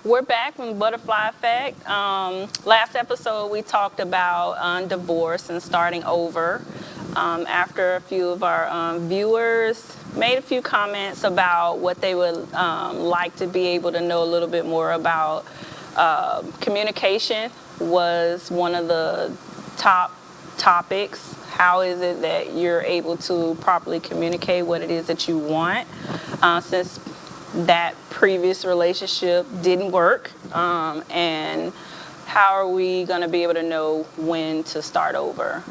We're back from Butterfly Effect. Last episode, we talked about divorce and starting over. After a few of our viewers made a few comments about what they would like to be able to know a little bit more about, communication was one of the top topics. How is it that you're able to properly communicate what it is that you want? Since that previous relationship didn't work, and how are we going to be able to know when to start over?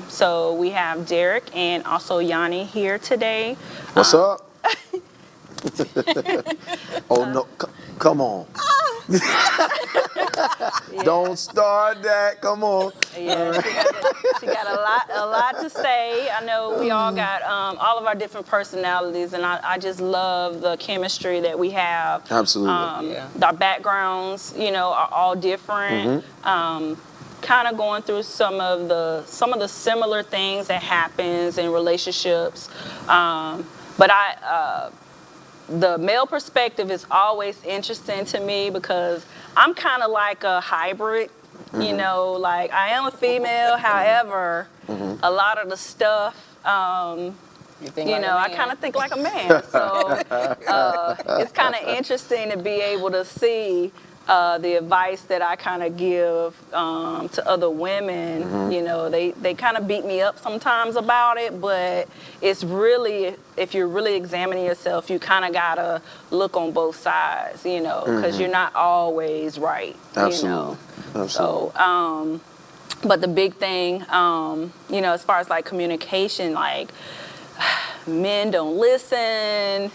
So we have Derek and also Yanni here today. What's up? Oh no, come on. Don't start that. Come on. Yeah, she got a lot to say. I know we all got all of our different personalities, and I just love the chemistry that we have. Absolutely. Our backgrounds, are all different. Kind of going through some of the similar things that happens in relationships, but the male perspective is always interesting to me because I'm kind of like a hybrid, like I am a female. However, a lot of the stuff, I kind of think like a man. So it's kind of interesting to be able to see the advice that I kind of give to other women. They kind of beat me up sometimes about it, but it's really, if you're really examining yourself, you kind of gotta look on both sides, because you're not always right. Absolutely. Absolutely. So, but the big thing, as far as like communication, like men don't listen.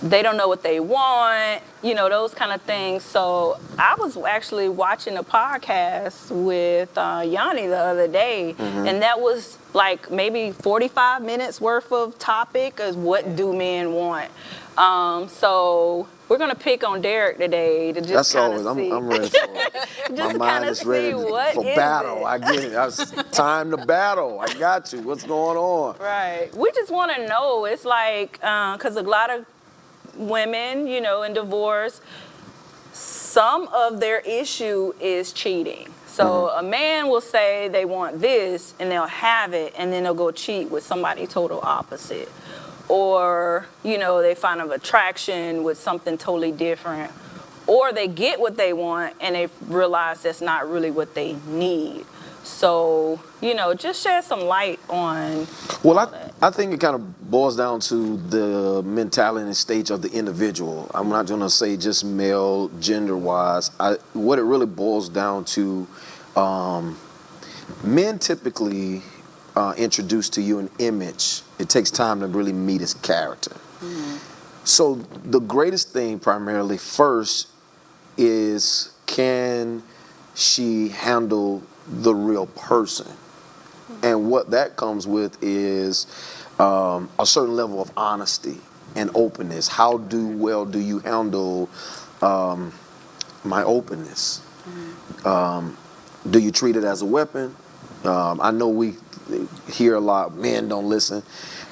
They don't know what they want, those kind of things. So I was actually watching a podcast with Yanni the other day, and that was like maybe 45 minutes worth of topic is what do men want. So we're going to pick on Derek today to just kind of see. I'm ready for it. Just My mind is ready for battle. I get it. It's time to battle. I got you. What's going on? Right. We just want to know. It's like, because a lot of women, in divorce, some of their issue is cheating. So a man will say they want this and they'll have it, and then they'll go cheat with somebody total opposite. Or, they find an attraction with something totally different. Or they get what they want and they realize that's not really what they need. So, just shed some light on. Well, I think it kind of boils down to the mentality and stage of the individual. I'm not going to say just male, gender-wise. What it really boils down to, men typically introduce to you an image. It takes time to really meet his character. So the greatest thing primarily first is, can she handle the real person? And what that comes with is a certain level of honesty and openness. How well do you handle my openness? Do you treat it as a weapon? I know we hear a lot, men don't listen.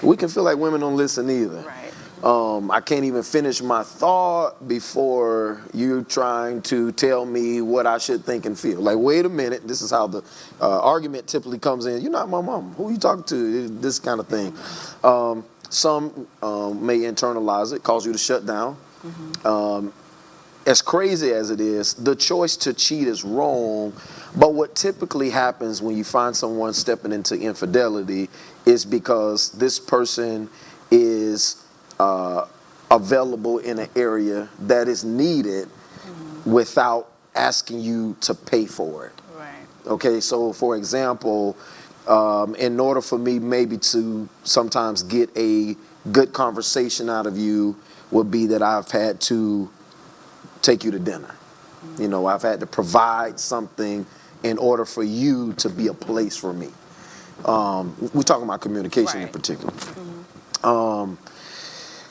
We can feel like women don't listen either. Right. I can't even finish my thought before you're trying to tell me what I should think and feel. Like, wait a minute, this is how the argument typically comes in. You're not my mom. Who are you talking to? This kind of thing. Some may internalize it, cause you to shut down. As crazy as it is, the choice to cheat is wrong. But what typically happens when you find someone stepping into infidelity is because this person is available in an area that is needed without asking you to pay for it. Right. Okay, so for example, in order for me maybe to sometimes get a good conversation out of you would be that I've had to take you to dinner. I've had to provide something in order for you to be a place for me. We're talking about communication in particular.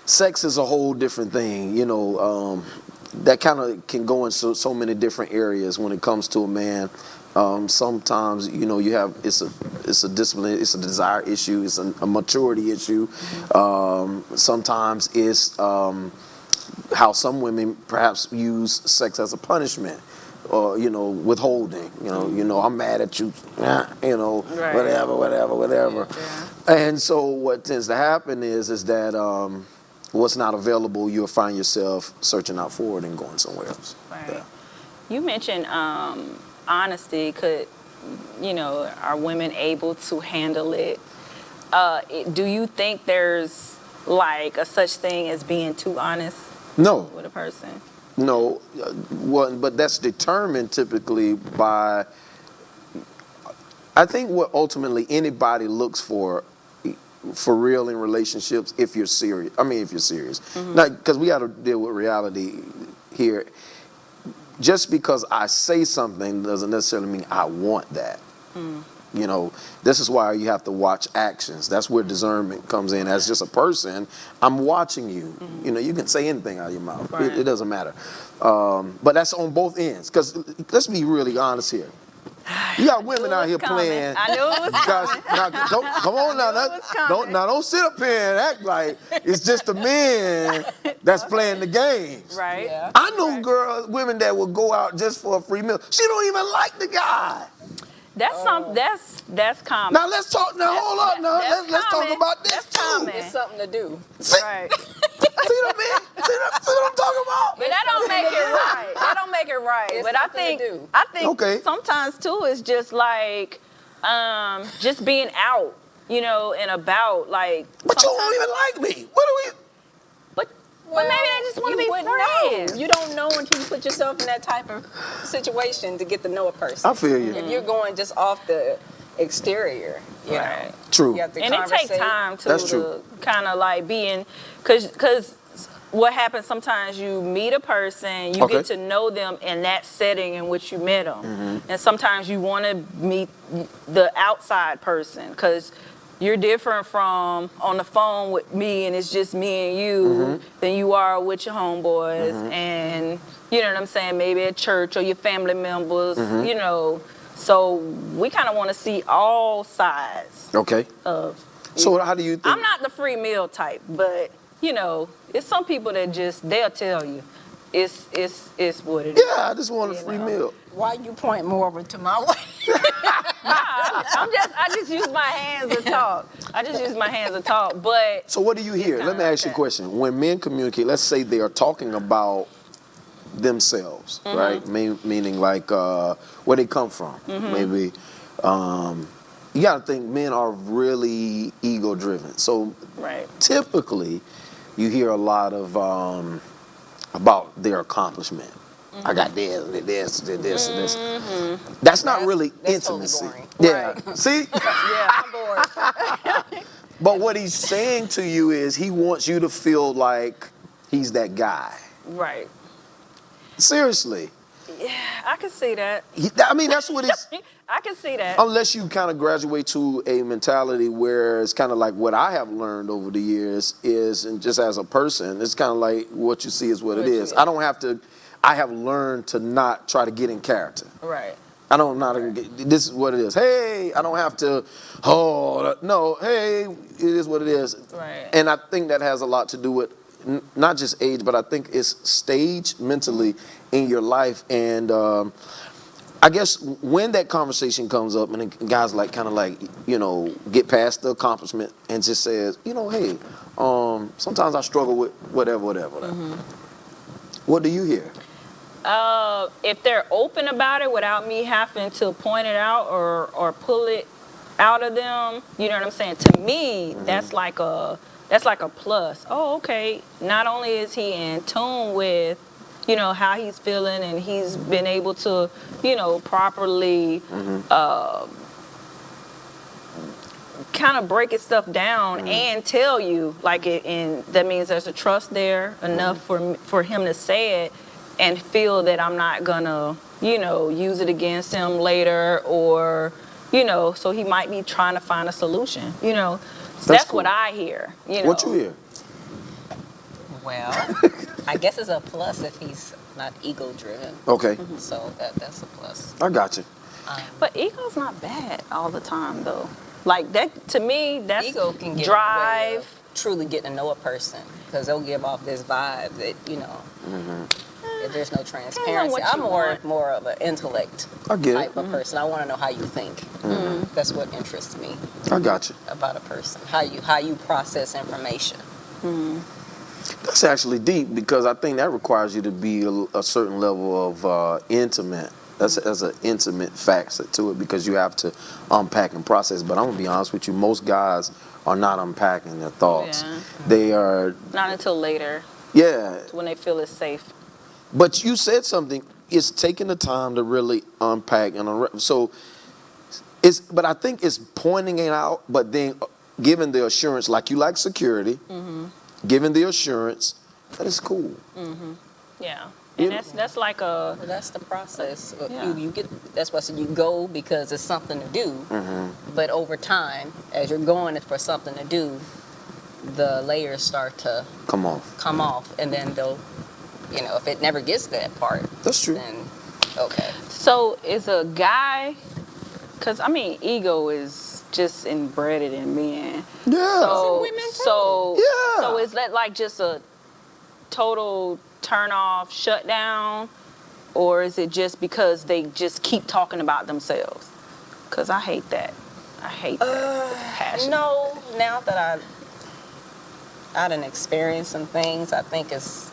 Sex is a whole different thing, that kind of can go in so many different areas when it comes to a man. Sometimes, you have, it's a discipline, it's a desire issue, it's a maturity issue. Sometimes it's how some women perhaps use sex as a punishment, or withholding. I'm mad at you. Right. Whatever. Yeah. And so what tends to happen is that what's not available, you'll find yourself searching out for it and going somewhere else. Right. Yeah. You mentioned honesty. Are women able to handle it? Do you think there's like a such thing as being too honest No. with a person? No, but that's determined typically by, I think what ultimately anybody looks for real in relationships, if you're serious. Mm-hmm. Now, because we got to deal with reality here. Just because I say something doesn't necessarily mean I want that. This is why you have to watch actions. That's where discernment comes in. As just a person, I'm watching you. Mm-hmm. You can say anything out of your mouth. Right. It doesn't matter. But that's on both ends. Because let's be really honest here. You got women out here playing. I knew it was coming. Come on now. Don't sit up here and act like it's just the men that's playing the games. Right. Yeah. I know women that will go out just for a free meal. She don't even like the guy. That's common. Now let's talk. Now hold up. Now let's talk about this That's too. common. It's something to do. See, Right. see what I mean? See what I'm talking about? But that don't make it right. That don't make it right. It's But I something to think do. Okay. sometimes too it's just like just being out, and about like. But you don't even like me. What are we? But maybe they just want to be wouldn't friends. know. You don't know until you put yourself in that type of situation to get to know a person. I feel you. If you're going just off the exterior, you Right. know. True. You have to And it takes conversate. time That's to true. kind of like because what happens sometimes you meet a person, you Okay. get to know them in that setting in which you met them. And sometimes you want to meet the outside person because you're different from on the phone with me and it's just me and you than you are with your homeboys and you know what I'm saying, maybe at church or your family members, So we kind of want to see all sides Okay. of. So how do you think? I'm not the free meal type, but it's some people that they'll tell you, it's what it is. Yeah, I just want a free meal. Why you point more over to my way? I just use my hands to talk. But So what do you hear? kinda Let me like ask you a that. question. When men communicate, let's say they are talking about themselves, right? Meaning like where they come from. Maybe you got to think men are really ego driven. So right. typically you hear a lot of about their accomplishment. I got this. That's not really That's totally intimacy. boring. Yeah. Right. See? Yeah. I'm bored. But what he's saying to you is he wants you to feel like he's that guy. Right. Seriously. I can see that. That's what it's. I can see that. Unless you kind of graduate to a mentality where it's kind of like what I have learned over the years is, and just as a person, it's kind of like what you see is what it is. I have learned to not try to get in character. Right. I don't not this is what it is. Hey, I don't have to. Oh no. Hey, it is what it is. Right. And I think that has a lot to do with not just age, but I think it's stage mentally in your life. And I guess when that conversation comes up, and the guys get past the accomplishment and just says, hey, sometimes I struggle with whatever. What do you hear? If they're open about it without me having to point it out or pull it out of them, you know what I'm saying? To me, that's like a plus. Oh, okay. Not only is he in tune with, how he's feeling and he's been able to, properly kind of break his stuff down and tell you and that means there's a trust there enough for him to say it and feel that I'm not gonna, use it against him later or, so he might be trying to find a solution, So that's cool. what I hear, What you hear? Well, I guess it's a plus if he's not ego driven. Okay, So that's a plus. I got you. But ego's not bad all the time though. Like that, to me, that's Ego can get drive. in the way of truly getting to know a person. because they'll give off this vibe that, if there's no transparency. what I'm you want. more of an intellect I get it. type of person. I want to know how you think. That's what interests me I got you. about a person. How you process information. That's actually deep because I think that requires you to be a certain level of intimate. That's an intimate facet to it because you have to unpack and process. But I'm gonna be honest with you, most guys are not unpacking their thoughts. Yeah. They are, Not until later, yeah. when they feel it's safe. But you said something. It's taking the time to really unpack so it's. But I think it's pointing it out, but then giving the assurance, like you like security, giving the assurance that it's cool. Yeah. You And know- that's like a, Well, that's the process. Yeah. You get. That's why I said you go because it's something to do. But over time, as you're going for something to do, the layers start to Come off. come off, and then they'll, if it never gets to that part, That's true. then okay. so is a guy, because I mean, ego is just inbred in men. Yeah. So, women too. Yeah. So is that like just a total turn off, shut down, or is it just because they just keep talking about themselves? Because I hate that. I hate that with passion. No, now that I done experienced some things, I think it's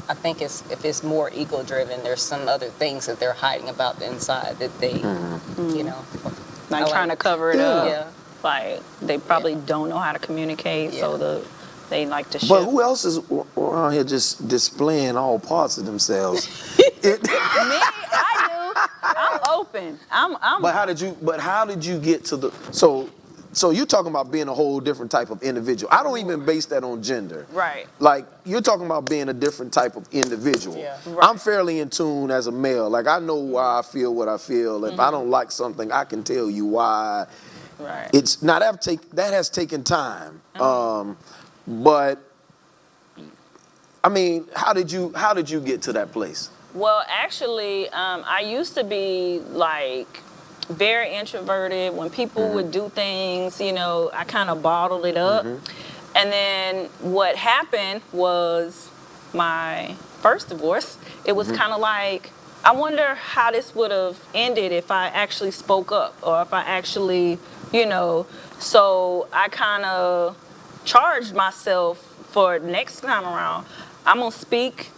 if it's more ego driven, there's some other things that they're hiding about the inside that they, Like I trying to like- cover it up. yeah. Like they probably don't know how to communicate, so Yeah. they like to shift. But who else is around here just displaying all parts of themselves? Me, I do. I'm open. I'm. But how did you get to the so you're talking about being a whole different type of individual. I don't even base that on gender. Right. Like you're talking about being a different type of individual. Yeah. Right. I'm fairly in tune as a male. Like I know why I feel what I feel. If I don't like something, I can tell you why. Right. It's now that has taken time. But I mean, how did you get to that place? Well, actually, I used to be like very introverted. When people would do things, I kind of bottled it up. And then what happened was my first divorce. It was kind of like, I wonder how this would have ended if I actually spoke up or if I actually, so I kind of charged myself for next time around. I'm going to speak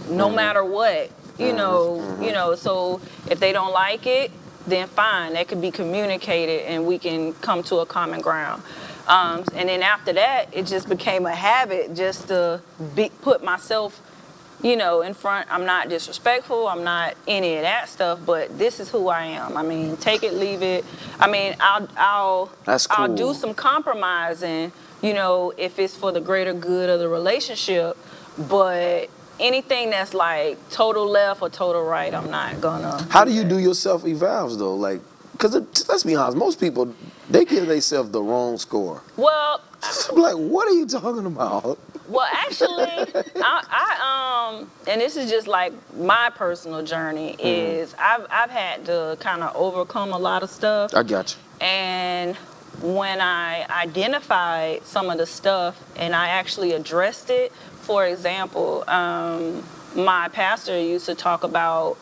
no matter what, so if they don't like it, then fine, that could be communicated and we can come to a common ground. And then after that, it just became a habit just to put myself, in front. I'm not disrespectful. I'm not any of that stuff, but this is who I am. I mean, take it, leave it. I mean, I'll That's I'll cool. do some compromising, if it's for the greater good of the relationship, but anything that's like total left or total right, I'm not gonna. How do you do your self evals though? Like, because let's be honest, most people they give themselves the wrong score. Well, I'm like, what are you talking about? actually, I and this is just like my personal journey is I've had to kind of overcome a lot of stuff. I got you. And when I identified some of the stuff and I actually addressed it, for example, my pastor used to talk about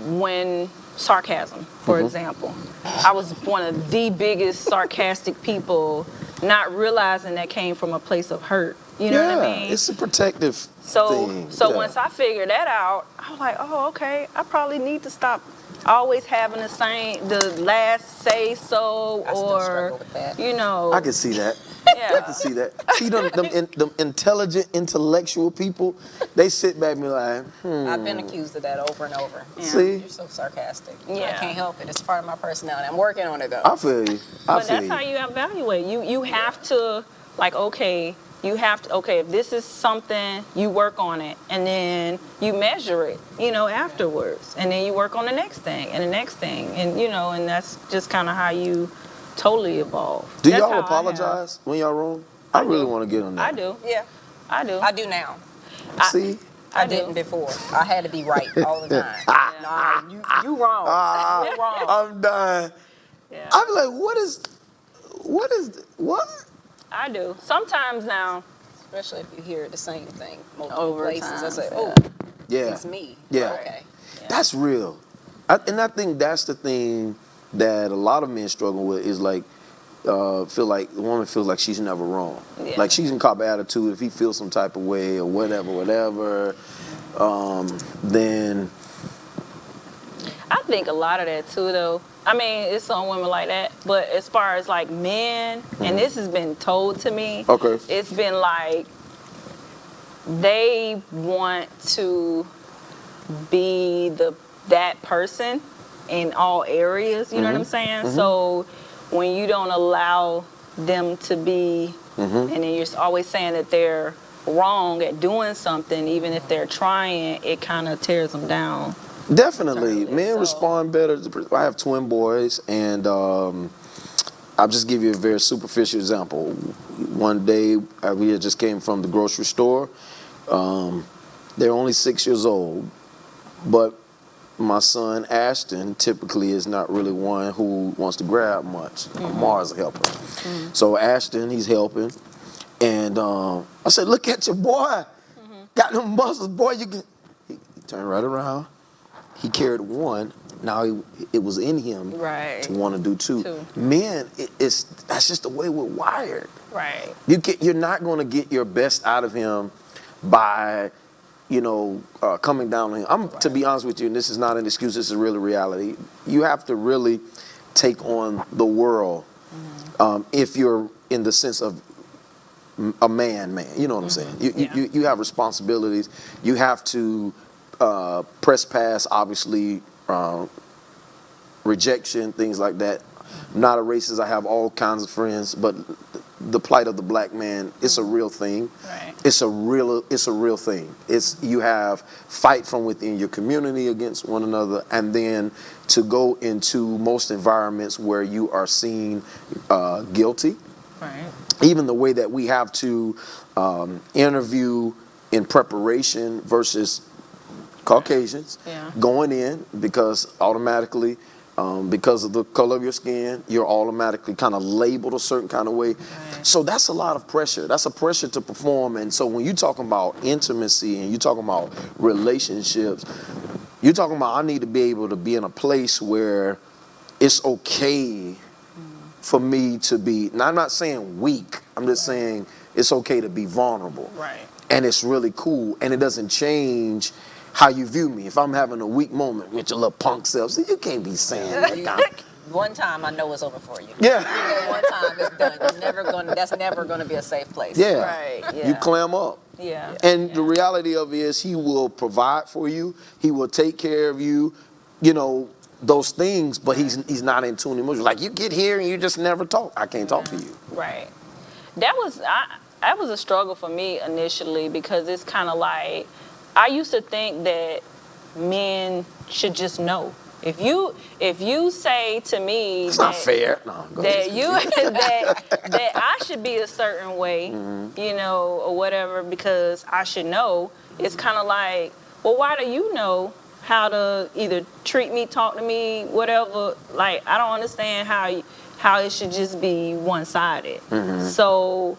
when sarcasm, for example. I was one of the biggest sarcastic people, not realizing that came from a place of hurt. You know what I mean? It's a protective So thing. Yeah. once I figured that out, I was like, oh, okay, I probably need to stop always having the last say so, I still or struggle with that. I can see that. yeah. I can see that. See them intelligent, intellectual people, they sit back and be like, I've been accused of that over and over. Yeah. see, You're so sarcastic. Yeah. I can't help it. It's part of my personality. I'm working on it though. I feel you. I But feel that's you. how you evaluate. You have to, like, okay, if this is something, you work on it, and then you measure it, afterwards. And then you work on the next thing, and the next thing. And, and that's just kind of how you totally evolve. Do That's how y'all I have. apologize when y'all wrong? I really want to get on that. I do. Yeah, I do. I do now. See? I do. didn't before. I had to be right all the time. Nah, you wrong. You wrong. I'm done. Yeah. I'm like, what? I do. Sometimes now, Especially if you hear the same thing multiple Over places. I time, say, yeah. oh, Yeah. it's me. Yeah. Okay. That's real. And I think that's the thing that a lot of men struggle with is like, feel like the woman feels like she's never wrong. Yeah. Like she's in cop attitude. If he feels some type of way or whatever, then I think a lot of that too, though. I mean, it's some women like that, but as far as like men, and this has been told to me, Okay. it's been like they want to be that person in all areas. You know what I'm saying? So when you don't allow them to be, and then you're always saying that they're wrong at doing something, even if they're trying, it kind of tears them down. definitely Internally, men so- respond better. I have twin boys, and I'll just give you a very superficial example. One day, we had just came from the grocery store. They're only 6 years old, but my son Ashton typically is not really one who wants to grab much. Mars a helper. So Ashton, he's helping, and I said, "Look at your boy, got them muscles, boy. You can." He turned right around. He carried one. Now it was in him Right. to want to do two. Men, that's just the way we're wired. Right. You're not going to get your best out of him by, coming down on him. To be honest with you, and this is not an excuse, this is really reality. You have to really take on the world if you're in the sense of a man. You know what I'm saying? You have responsibilities. You have to press past, obviously, rejection, things like that. I'm not a racist. I have all kinds of friends, but the plight of the black man, it's a real thing. Right. It's a real thing. You have fight from within your community against one another, and then to go into most environments where you are seen guilty. Right. Even the way that we have to interview in preparation versus Caucasians going in, because automatically, because of the color of your skin, you're automatically kind of labeled a certain kind of way. Right. So that's a lot of pressure. That's a pressure to perform. And so when you're talking about intimacy and you're talking about relationships, you're talking about I need to be able to be in a place where it's okay for me to be, now I'm not saying weak, I'm just saying it's okay to be vulnerable. Right. And it's really cool, and it doesn't change how you view me. If I'm having a weak moment with your little punk self, so you can't be saying that. One time, I know it's over for you. Yeah. One time, it's done. That's never gonna be a safe place. Yeah. Right, yeah. You clam up. Yeah. And the reality of it is he will provide for you. He will take care of you, those things, but he's not in tune emotionally. Like you get here and you just never talk. I can't talk to you. Right. That was a struggle for me initially, because it's kind of like I used to think that men should just know. If you say to me It's not fair. No, go that ahead. that I should be a certain way, or whatever, because I should know, it's kind of like, well, why do you know how to either treat me, talk to me, whatever? Like, I don't understand how it should just be one-sided. So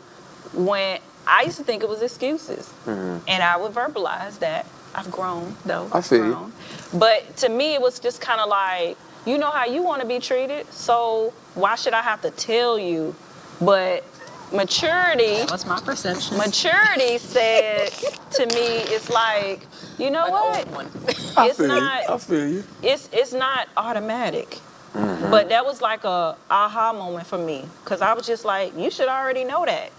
when I used to think it was excuses, and I would verbalize that. I've grown, though. I feel you. But to me, it was just kind of like, you know how you want to be treated, so why should I have to tell you? But maturity. What's my perception? Maturity said to me, it's like, you know what? I It's feel not. you. I feel you. It's not automatic. But that was like a aha moment for me, because I was just like, you should already know that.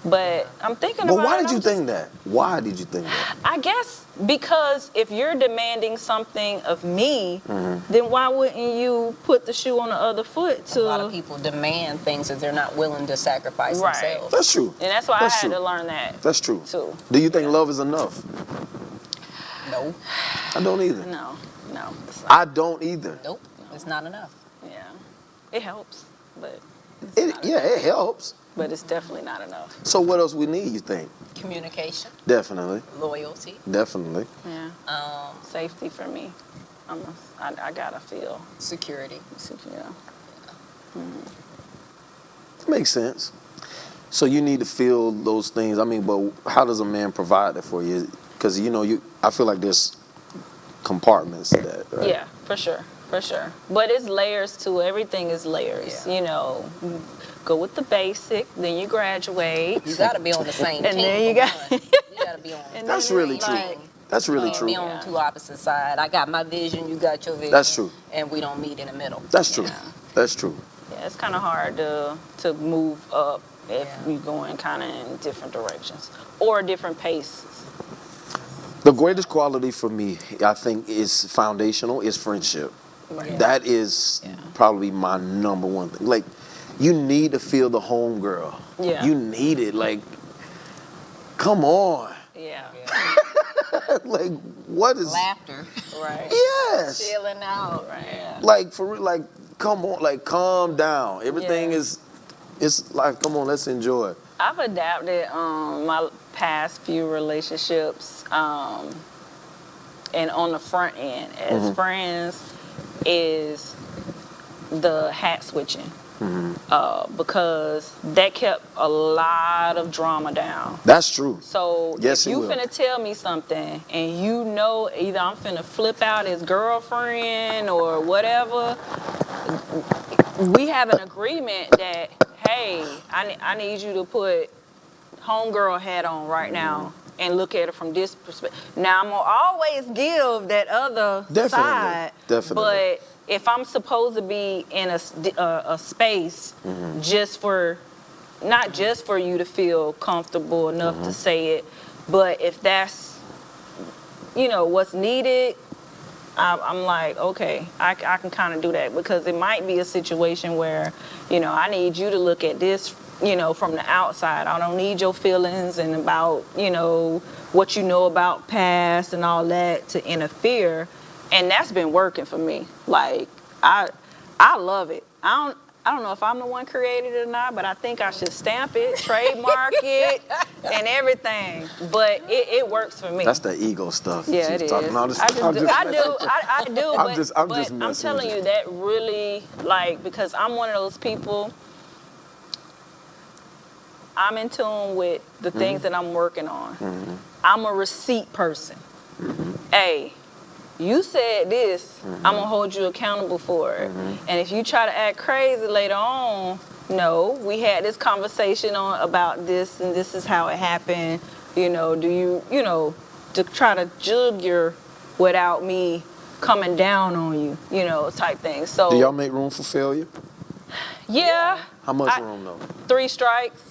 But I'm thinking about it. But why did you I'm think that? Why did you think that? I guess because if you're demanding something of me, then why wouldn't you put the shoe on the other foot to? A lot of people demand things that they're not willing to sacrifice Right. themselves. That's true. And that's why That's I had true. to learn that. That's true. Too. Do you think love is enough? No. I don't either. No, it's not. I don't either. Nope. It's not enough. Yeah, it helps, but It helps. but it's definitely not enough. So what else we need, you think? Communication, Definitely. loyalty, Definitely. Yeah, safety for me. I gotta feel security. secure. Makes sense. So you need to feel those things. I mean, but how does a man provide that for you? Because I feel like there's compartments to that. Right? Yeah, for sure. For sure. But it's layers too. Everything is layers. Yeah. You know, go with the basic, then you graduate. You got to be on the same And team. then you for got- one. You got to be on. And That's then really it's true. like, That's really Can't true. be on two opposite sides. I got my vision, you got your vision. That's true. And we don't meet in the middle. That's true. Yeah. That's true. yeah, it's kind of hard to move up if Yeah. you're going kind of in different directions or different paces. The greatest quality for me, I think, is foundational, is friendship. Right. That is Yeah. probably my number one thing. Like, you need to feel the home girl. Yeah. You need it. Like, come on. Yeah. Like, what is? Laughter. Right. Yes. Chilling out. Right. Yeah. Like for real. Like, come on. Like, calm down. Everything Yeah. is. It's like, come on. Let's enjoy it. I've adapted my past few relationships, and on the front end as friends is the hat switching, because that kept a lot of drama down. That's true. So Yes, if it you will. finna tell me something and you know either I'm finna flip out his girlfriend or whatever, we have an agreement that, hey, I need you to put homegirl hat on right now and look at it from this perspective. Now, I'm gonna always give that other Definitely, side, definitely. but if I'm supposed to be in a space just for, not just for you to feel comfortable enough to say it, but if that's, what's needed, I'm like, okay, I can kind of do that, because it might be a situation where, I need you to look at this, from the outside. I don't need your feelings and about, what you know about past and all that to interfere. And that's been working for me. Like, I love it. I don't know if I'm the one created it or not, but I think I should stamp it, trademark it, and everything. But it works for me. That's the ego stuff. Yeah, She's it is. talking all this- I I'm do. I do. I'm But, just but messing I'm with telling you. you that really, like, because I'm one of those people. I'm in tune with the things that I'm working on. I'm a receipt person. Hey, you said this, I'm gonna hold you accountable for it. And if you try to act crazy later on, no, we had this conversation about this, and this is how it happened. Do you, to try to jug your without me coming down on you, type thing. So Do y'all make room for failure? yeah, How much room though? 3 strikes.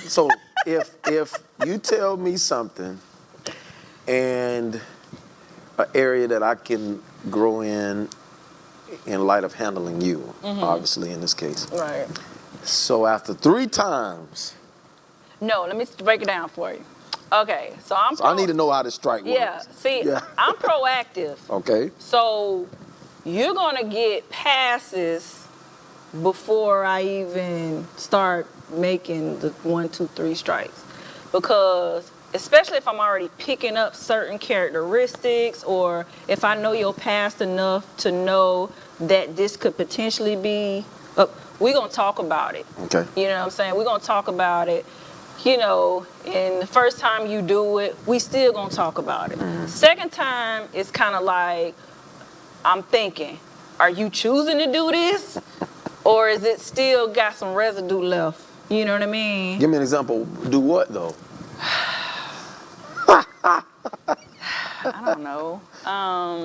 So if you tell me something and an area that I can grow in light of handling you, obviously in this case. Right. So after 3 times, No, let me break it down for you. Okay, so I need to know how to strike works. Yeah, see, Yeah. I'm proactive. Okay. So you're gonna get passes before I even start making the 1, 2, 3 strikes, because especially if I'm already picking up certain characteristics, or if I know your past enough to know that this could potentially be, we're gonna talk about it. Okay. You know what I'm saying? We're gonna talk about it. And the first time you do it, we still gonna talk about it. Second time, it's kind of like, I'm thinking, are you choosing to do this? Or is it still got some residue left? You know what I mean? Give me an example. Do what though? I don't know.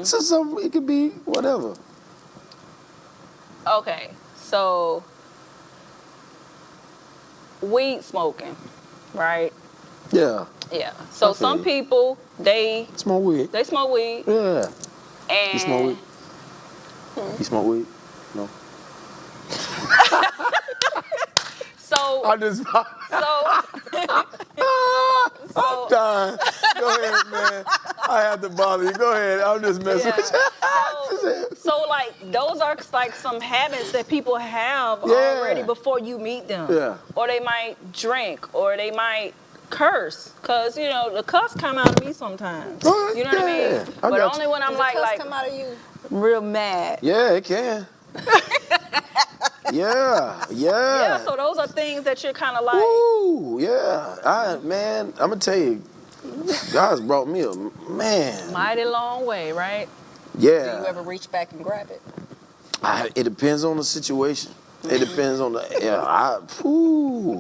So it could be whatever. Okay, so weed smoking, right? Yeah. Yeah. So I feel some you. people, they Smoke weed. smoke weed, Yeah. and You smoke weed? You smoke weed? No. so I just. so I'm dying. Go ahead, man. I had to bother you. Go ahead. I'm just messing with you. So like those are like some habits that people have Yeah. already before you meet them. Yeah. Or they might drink, or they might curse, cause the cuss come out of me sometimes. All right, You know what I yeah. mean? I But got only you. when I'm Does like the cuss come out of you? real mad. Yeah, it can. Yeah, Yeah, so those are things that you're kind of like, Ooh, yeah. Man, I'm gonna tell you, God's brought me a man. mighty long way, right? Do you Yeah. ever reach back and grab it? It depends on the situation. It depends on the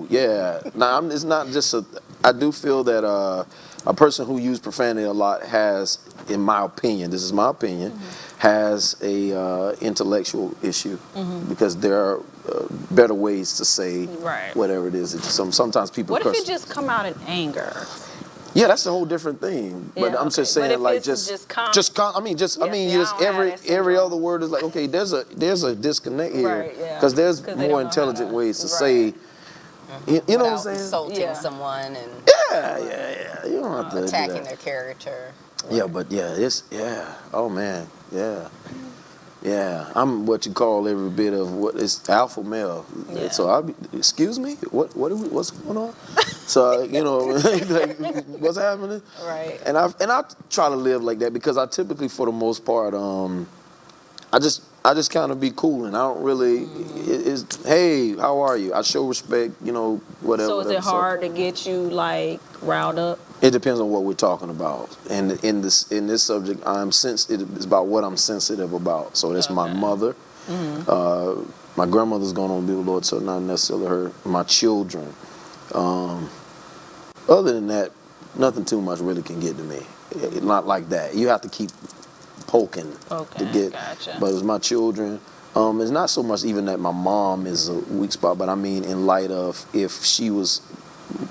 yeah. Now it's not just a. I do feel that a person who uses profanity a lot has, in my opinion, this is my opinion, has a intellectual issue because there are better ways to say Right. whatever it is. Sometimes people What if curse. it just come out in anger? Yeah, that's a whole different thing. But Yeah, I'm okay. just But saying, if like, it's just just calm- I mean, Yeah, see, I don't have every that syndrome. other word is like, okay, there's a disconnect here, Right, yeah. because there's 'Cause they more don't know how intelligent to- ways to right. say. You know what I'm Without saying? insulting Yeah. someone and Yeah. You don't have to do attacking that. their character. Yeah, but oh man, yeah. I'm what you call every bit of what is alpha male. Yeah. So excuse me, what's going on? So like, what's happening? Right. And I try to live like that because I typically, for the most part, I just kind of be cool, and I don't really. It's hey, how are you? I show respect, whatever. So is it whatever. hard to get you like riled up? It depends on what we're talking about, and in this subject, it's about what I'm sensitive about. So that's my Okay. mother. My grandmother's gone on to be with the Lord, so not necessarily her. My children. Other than that, nothing too much really can get to me. Not like that. You have to keep poking to Okay, get. gotcha. But it's my children. It's not so much even that my mom is a weak spot, but I mean in light of if she was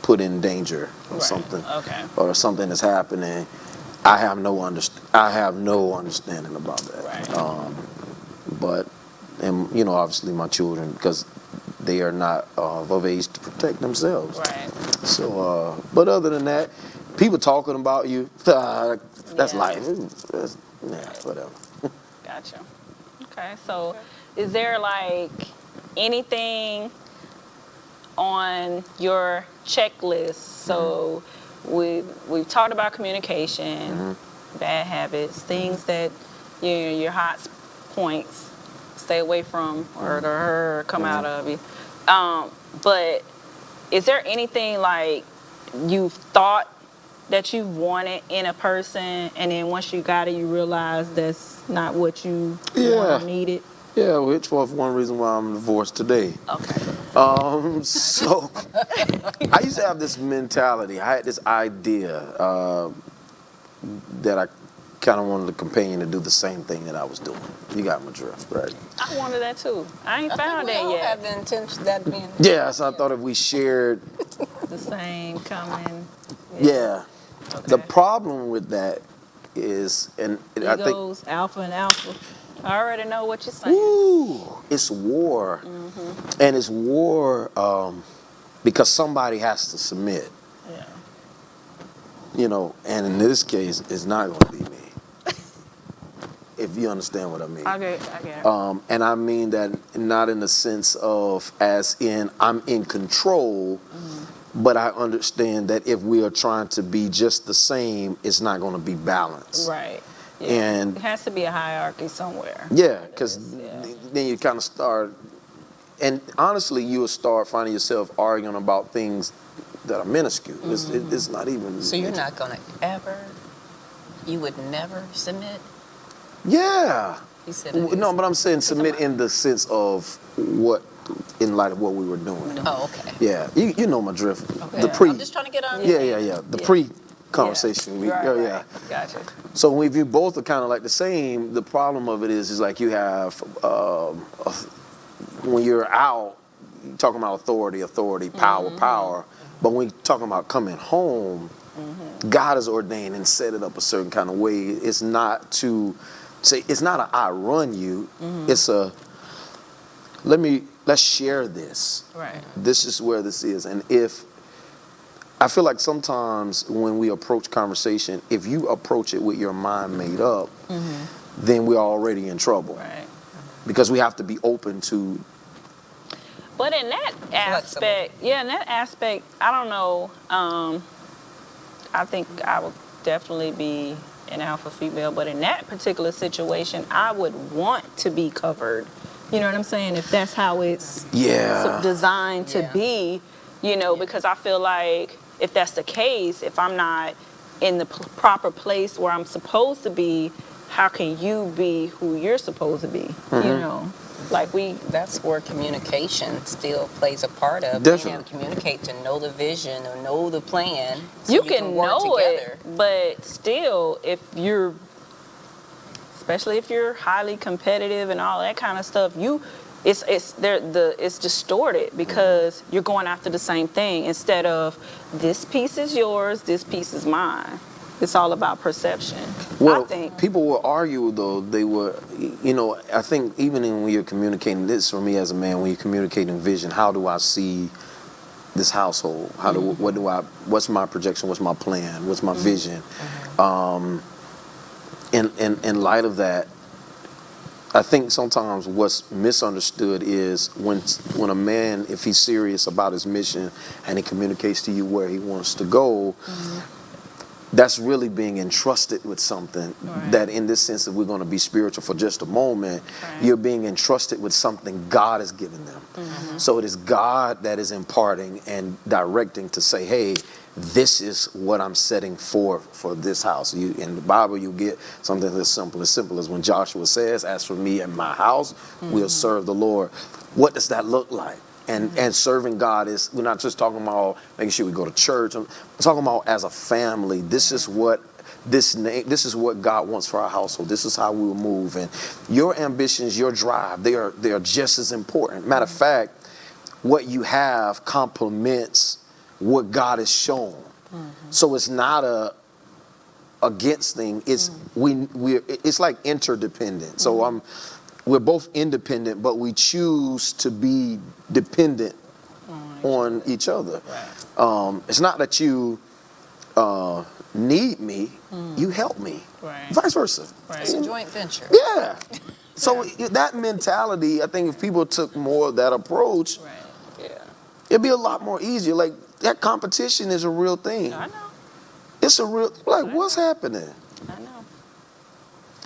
put in danger or Right. something, Okay. or something is happening, I have no understanding about that. Right. But obviously my children, because they are not of age to protect themselves. Right. So, but other than that, people talking about you, that's Yeah. life. Whatever. Gotcha. Okay. So is there like anything on your checklist? So we've talked about communication, bad habits, things that your hot points, stay away from or come out of you. But is there anything like you've thought that you wanted in a person, and then once you got it, you realize that's not what you want or needed? Yeah, which was one reason why I'm divorced today. Okay. So I used to have this mentality. I had this idea that I kind of wanted the companion to do the same thing that I was doing. You got my drift, right? I wanted that too. I ain't found we that all yet. have the intention that being. Yeah, so I thought if we shared, The same coming. yeah. Okay. The problem with that is, and I think, Egos, alpha and alpha. I already know what you're saying. ooh, it's war. And it's war because somebody has to submit. Yeah. And in this case, it's not going to be me. If you understand what I mean. I get it. And I mean that not in the sense of as in I'm in control, but I understand that if we are trying to be just the same, it's not going to be balanced. Right. Yeah. And it has to be a hierarchy somewhere. yeah, because Yeah. then you kind of start, and honestly, you will start finding yourself arguing about things that are minuscule. It's not even. So you're not gonna you would never submit? Yeah. You said No, but I'm saying submit in the sense of what, in light of what we were doing. Oh, okay. Yeah, you know my drift. Okay. The pre. I'm just trying to get on. Yeah. The Yeah. pre-conversation. Right. Gotcha. So if you both are kind of like the same, the problem of it is like you have when you're out, you're talking about authority, power. But when you're talking about coming home, God has ordained and set it up a certain kind of way. It's not to say, it's not a I run you. It's a let's share this. Right. This is where this is. And if I feel like sometimes when we approach conversation, if you approach it with your mind made up, then we're already in trouble. Right. Because we have to be open to. But in that aspect, I don't know. I think I would definitely be an alpha female, but in that particular situation, I would want to be covered You know what I'm saying? If that's how it's Yeah. designed to Yeah. be, because I feel like if that's the case, if I'm not in the proper place where I'm supposed to be, how can you be who you're supposed to be? Like That's where communication still plays a part of. Definitely. Being able to communicate, to know the vision or know the plan. So you can work know together. it, but still, especially if you're highly competitive and all that kind of stuff, it's distorted because you're going after the same thing instead of this piece is yours, this piece is mine. It's all about perception. Well, I think. people will argue though. They were, I think even when you're communicating this for me as a man, when you're communicating vision, how do I see this household? What's my projection? What's my plan? What's my vision? In light of that, I think sometimes what's misunderstood is when a man, if he's serious about his mission and he communicates to you where he wants to go, that's really being entrusted with something that, in this sense, that we're going to be spiritual for just a moment, you're being entrusted with something God has given them. So it is God that is imparting and directing to say, hey, this is what I'm setting for this house. In the Bible, you get something as simple as when Joshua says, as for me and my house, we'll serve the Lord. What does that look like? And serving God is, we're not just talking about making sure we go to church. I'm talking about as a family. This is what God wants for our household. This is how we will move. And your ambitions, your drive, they are just as important. Matter of fact, what you have complements what God has shown. So it's not a against thing. It's it's like interdependent. So we're both independent, but we choose to be dependent on each other. It's not that you need me, you help me. Vice versa. It's a joint venture. Yeah. So that mentality, I think if people took more of that approach, it'd be a lot more easier. Like, that competition is a real thing. I know. It's a real, what's happening? I know.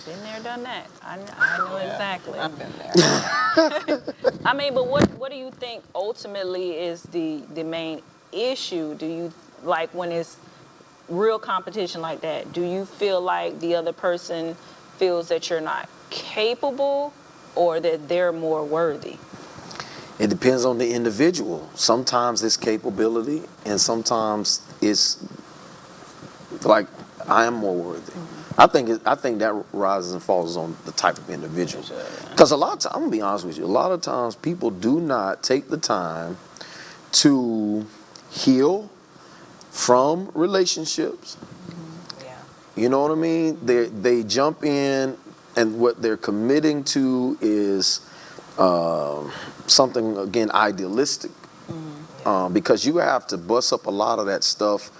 Been there, done that. I know exactly. I've been there. I mean, but what do you think ultimately is the main issue? Do you, like, when it's real competition like that, do you feel like the other person feels that you're not capable or that they're more worthy? It depends on the individual. Sometimes it's capability, and sometimes it's like, I am more worthy. I think that rises and falls on the type of individual. Because a lot of times, I'm gonna be honest with you, a lot of times people do not take the time to heal from relationships. You know what I mean? They jump in, and what they're committing to is something, again, idealistic. Because you have to bust up a lot of that stuff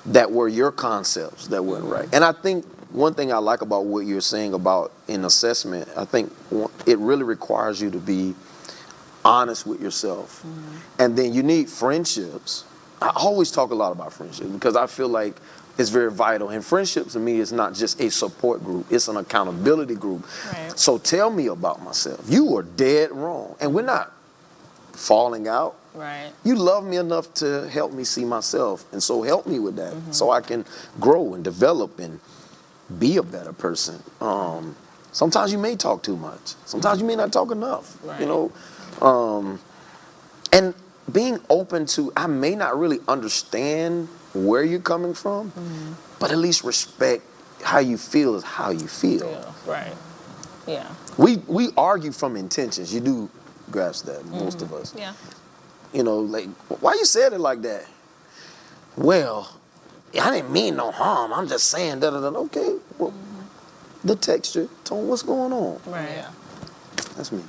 that were your concepts that weren't right. And I think one thing I like about what you're saying about in assessment, I think it really requires you to be honest with yourself. And then you need friendships. I always talk a lot about friendships because I feel like it's very vital. And friendship to me is not just a support group, it's an accountability group. So tell me about myself. You are dead wrong. And we're not falling out. You love me enough to help me see myself, and so help me with that so I can grow and develop and be a better person. Sometimes you may talk too much. Sometimes you may not talk enough, you know. And being open to, I may not really understand where you're coming from, but at least respect how you feel is how you feel. We argue from intentions. You do grasp that, most of us. You know, like, why you said it like that? Well, I didn't mean no harm. I'm just saying da-da-da. Okay, well, the texture, tone, what's going on? That's me.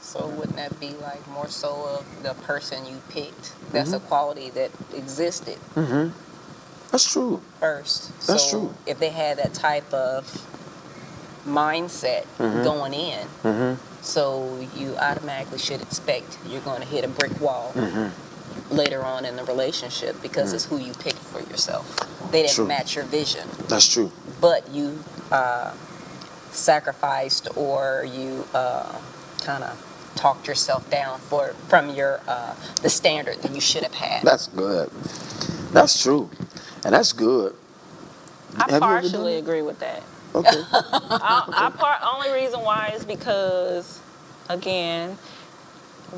So wouldn't that be like more so of the person you picked? That's a quality that existed That's true. first. That's So true. if they had that type of mindset going in, so you automatically should expect you're going to hit a brick wall later on in the relationship because it's who you picked for yourself. They didn't match your vision. That's true. But you sacrificed or you kind of talked yourself down from your the standard that you should have had. That's good. That's true. And that's good. I Have you ever done partially that? agree with that. Okay. Only reason why is because, again,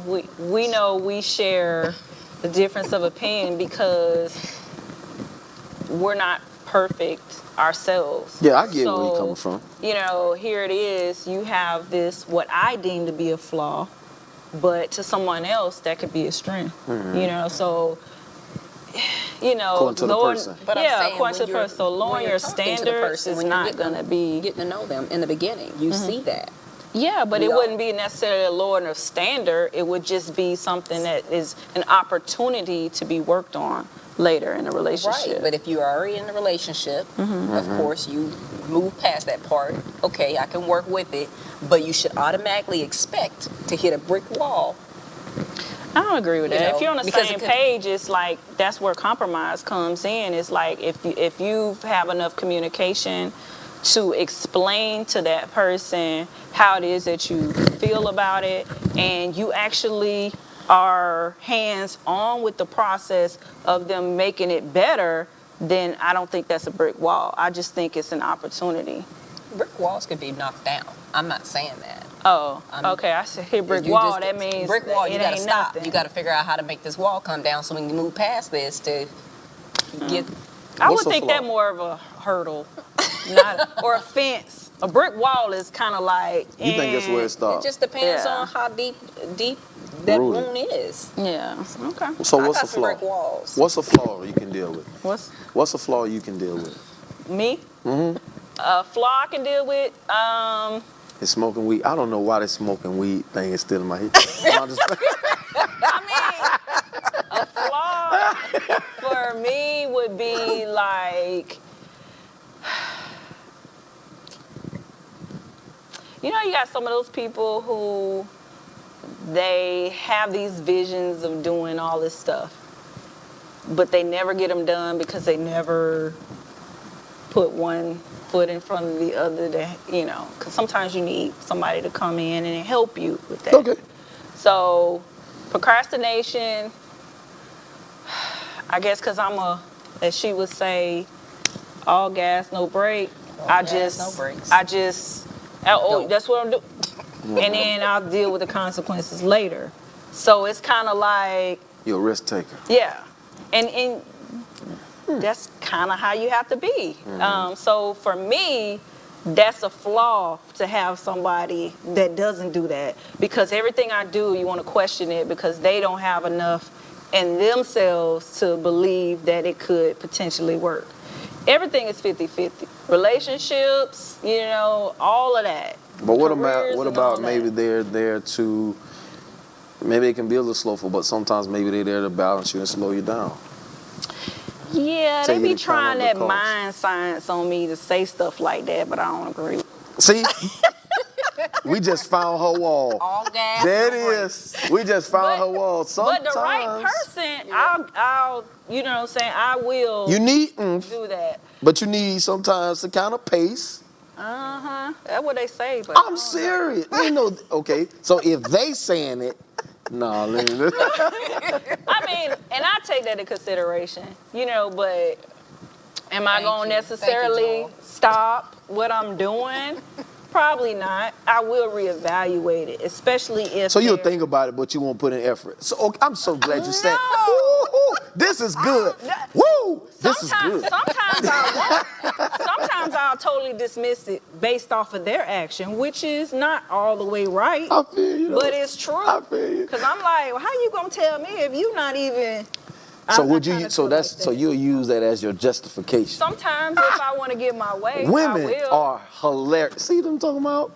we know we share the difference of opinion because we're not perfect ourselves. Yeah, I get where So, you're coming from. You know, here it is. You have this what I deem to be a flaw, but to someone else that could be a strength. You know, so. You know, According to the person. But I'm yeah, saying according to the person. So when lowering you're your talking to the standards person, is when you're not going to be. getting to know them in the beginning. You see that. Yeah, but We it all- wouldn't be necessarily a lowering of standard. It would just be something that is an opportunity to be worked on later in a relationship. Right, but if you're already in a relationship, of course, you move past that part. Okay, I can work with it, but you should automatically expect to hit a brick wall. I don't agree with You that. know, If you're on the because same it could- page, it's like that's where compromise comes in. It's like if you have enough communication to explain to that person how it is that you feel about it, and you actually are hands-on with the process of them making it better, then I don't think that's a brick wall. I just think it's an opportunity. Brick walls could be knocked down. I'm not saying that. Oh, okay. I said hit brick You wall. just- That means brick wall. it You got to ain't stop. nothing. You got to figure out how to make this wall come down so we can move past this to get. I What's would the think flaw? that more of a hurdle, or a fence. A brick wall is kind of like. You think that's where it It starts? just depends Yeah. on how deep that Rooted. wound is. Yeah. Okay. So I what's got the some flaw? brick walls. What's a flaw you can deal with? What's a flaw you can deal with? me? A flaw I can deal with. It's smoking weed. I don't know why this smoking weed thing is still in my head. I'm just- A flaw for me would be like, you know, you got some of those people who they have these visions of doing all this stuff, but they never get them done because they never put one foot in front of the other to, you know, because sometimes you need somebody to come in and help you with that. Okay. So, procrastination, I guess because as she would say, all gas, no brake. No brakes. Oh, Go. that's what I'm doing. And then I'll deal with the consequences later. So it's kind of like, You're a risk taker. yeah. And that's kind of how you have to be. So for me, that's a flaw to have somebody that doesn't do that, because everything I do, you want to question it because they don't have enough in themselves to believe that it could potentially work. Everything is 50-50. Relationships, you know, all of that. But what Careers about and all that. maybe they're there to, maybe they can be a little slowful, but sometimes maybe they're there to balance you and slow you down. Yeah, Tell they you be to count trying on the that cost. mind science on me to say stuff like that, but I don't agree. See? We just found her wall. All gas. There it no brakes. is. We just found her wall. Sometimes But the right person, I'll, you know what I'm saying, I will you need, do that. but you need sometimes to kind of pace. That's what they say, but I I'm don't know. serious. You know, okay. So if they saying it, nah, listen. I mean, and I take that into consideration, you know, but am I Thank going to you. Thank you, necessarily Joel. stop what I'm doing? Probably not. I will reevaluate it, especially if So you'll they're- think about it, but you won't put in effort. So okay, I'm so glad you said, No. "Ooh, this is good. Woo, this is good." Sometimes I'll totally dismiss it based off of their action, which is not all the way right. I feel you. But it's true. I feel you. Cause I'm like, well, how you gonna tell me if you not even? So I'm would not you? trying to So feel that's like so that. you'll use that as your justification. Sometimes if I want to get my way, I Women will. are hilarious. See what I'm talking about?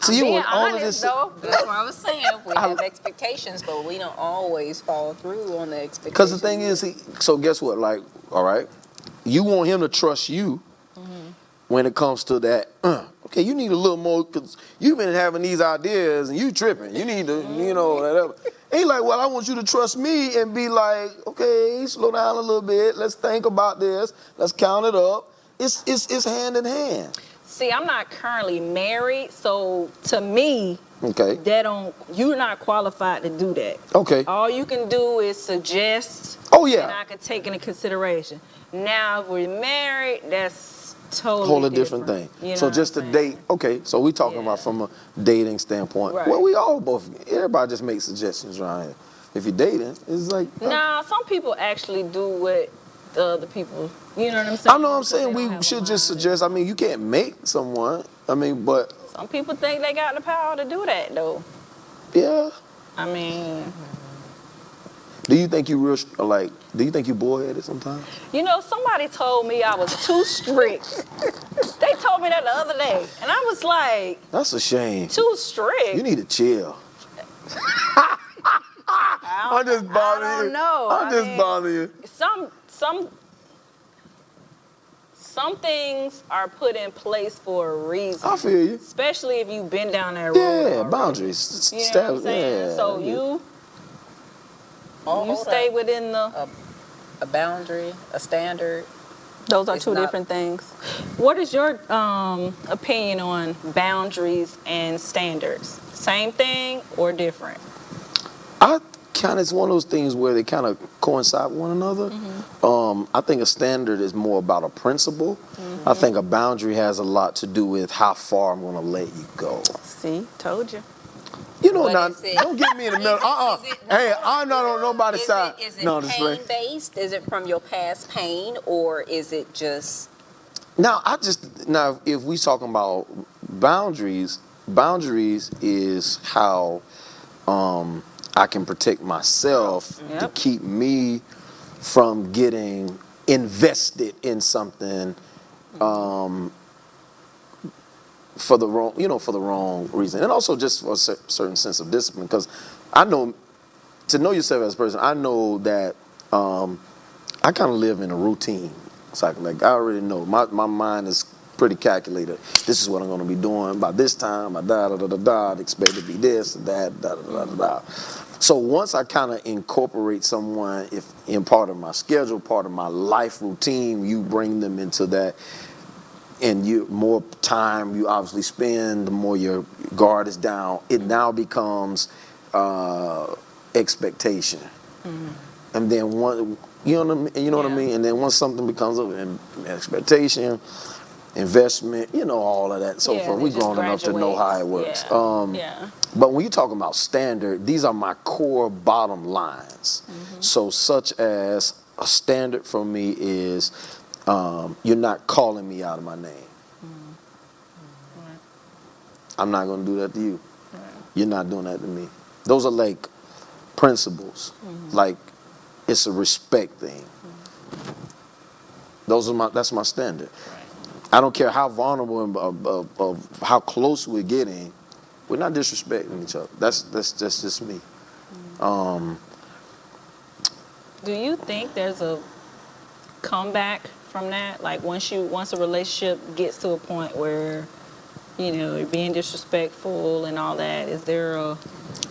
So you Being want all of honest, this? though. That's what I was saying. We have expectations, but we don't always follow through on the expectations. Because the thing is, so guess what? Like, all right, you want him to trust you when it comes to that. Okay, you need a little more because you've been having these ideas and you tripping. You need to, you know, whatever. He like, well, I want you to trust me and be like, okay, slow down a little bit. Let's think about this. Let's count it up. It's hand in hand. See, I'm not currently married, so to me, Okay. you're not qualified to do that. Okay. All you can do is suggest. Oh, And yeah. I can take into consideration. Now, if we're married, that's totally Whole different thing. You know So what just I'm to saying? date, okay, so we talking about Yeah. from a dating standpoint. Right. Well, we all everybody just makes suggestions around here. If you're dating, it's like, Nah, some people actually do what the other people, you know what I'm saying? I know what I'm Because saying, they don't we have a should just mind. suggest, I mean, you can't make someone, I mean, but Some people think they got the power to do that, though. yeah. I mean, Do you think you do you think you bullheaded sometimes? you know, somebody told me I was too strict. They told me that the other day, and I was like, That's a shame. too strict? You need to chill. I'm just bothering I don't you. know. I'm I just mean, bothering you. Some things are put in place for a reason. I feel you. Especially if you've been down that road. Yeah, already. boundaries. You know what I'm saying? Yeah. So you Hold stay up. within the. A boundary, a standard. Those are It's two not- different things. What is your opinion on boundaries and standards? Same thing or different? It's one of those things where they kind of coincide with one another. I think a standard is more about a principle. I think a boundary has a lot to do with how far I'm going to let you go. See, told you. You know, But now, is it- don't get me in the middle. Is it- Hey, I'm not on nobody's Is side. it, is it No, just play. pain-based? Is it from your past pain, or is it just... Now, if we talking about boundaries is how I can protect myself to Yep. keep me from getting invested in something for the wrong reason, and also just for a certain sense of discipline. Because I know, to know yourself as a person, I know that I kind of live in a routine cycle. Like, I already know my mind is pretty calculated. This is what I'm going to be doing by this time. By da da da da da. I'd expect it to be this, that, da da da da da. So once I kind of incorporate someone in part of my schedule, part of my life routine, you bring them into that, and more time you obviously spend, the more your guard is down. It now becomes expectation, and then you know what I mean. And then once something becomes an expectation, investment, all of that and so Yeah, forth. they We just grown enough to know how it works. Yeah. Yeah. But when you're talking about standard, these are my core bottom lines. So such as a standard for me is you're not calling me out of my name. Right. I'm not going to do that to you. Right. You're not doing that to me. Those are like principles. Like, it's a respect thing. That's my standard. I don't care how vulnerable of how close we're getting. We're not disrespecting each other. That's just me. Do you think there's a comeback from that? Like once a relationship gets to a point where, you're being disrespectful and all that, is there a...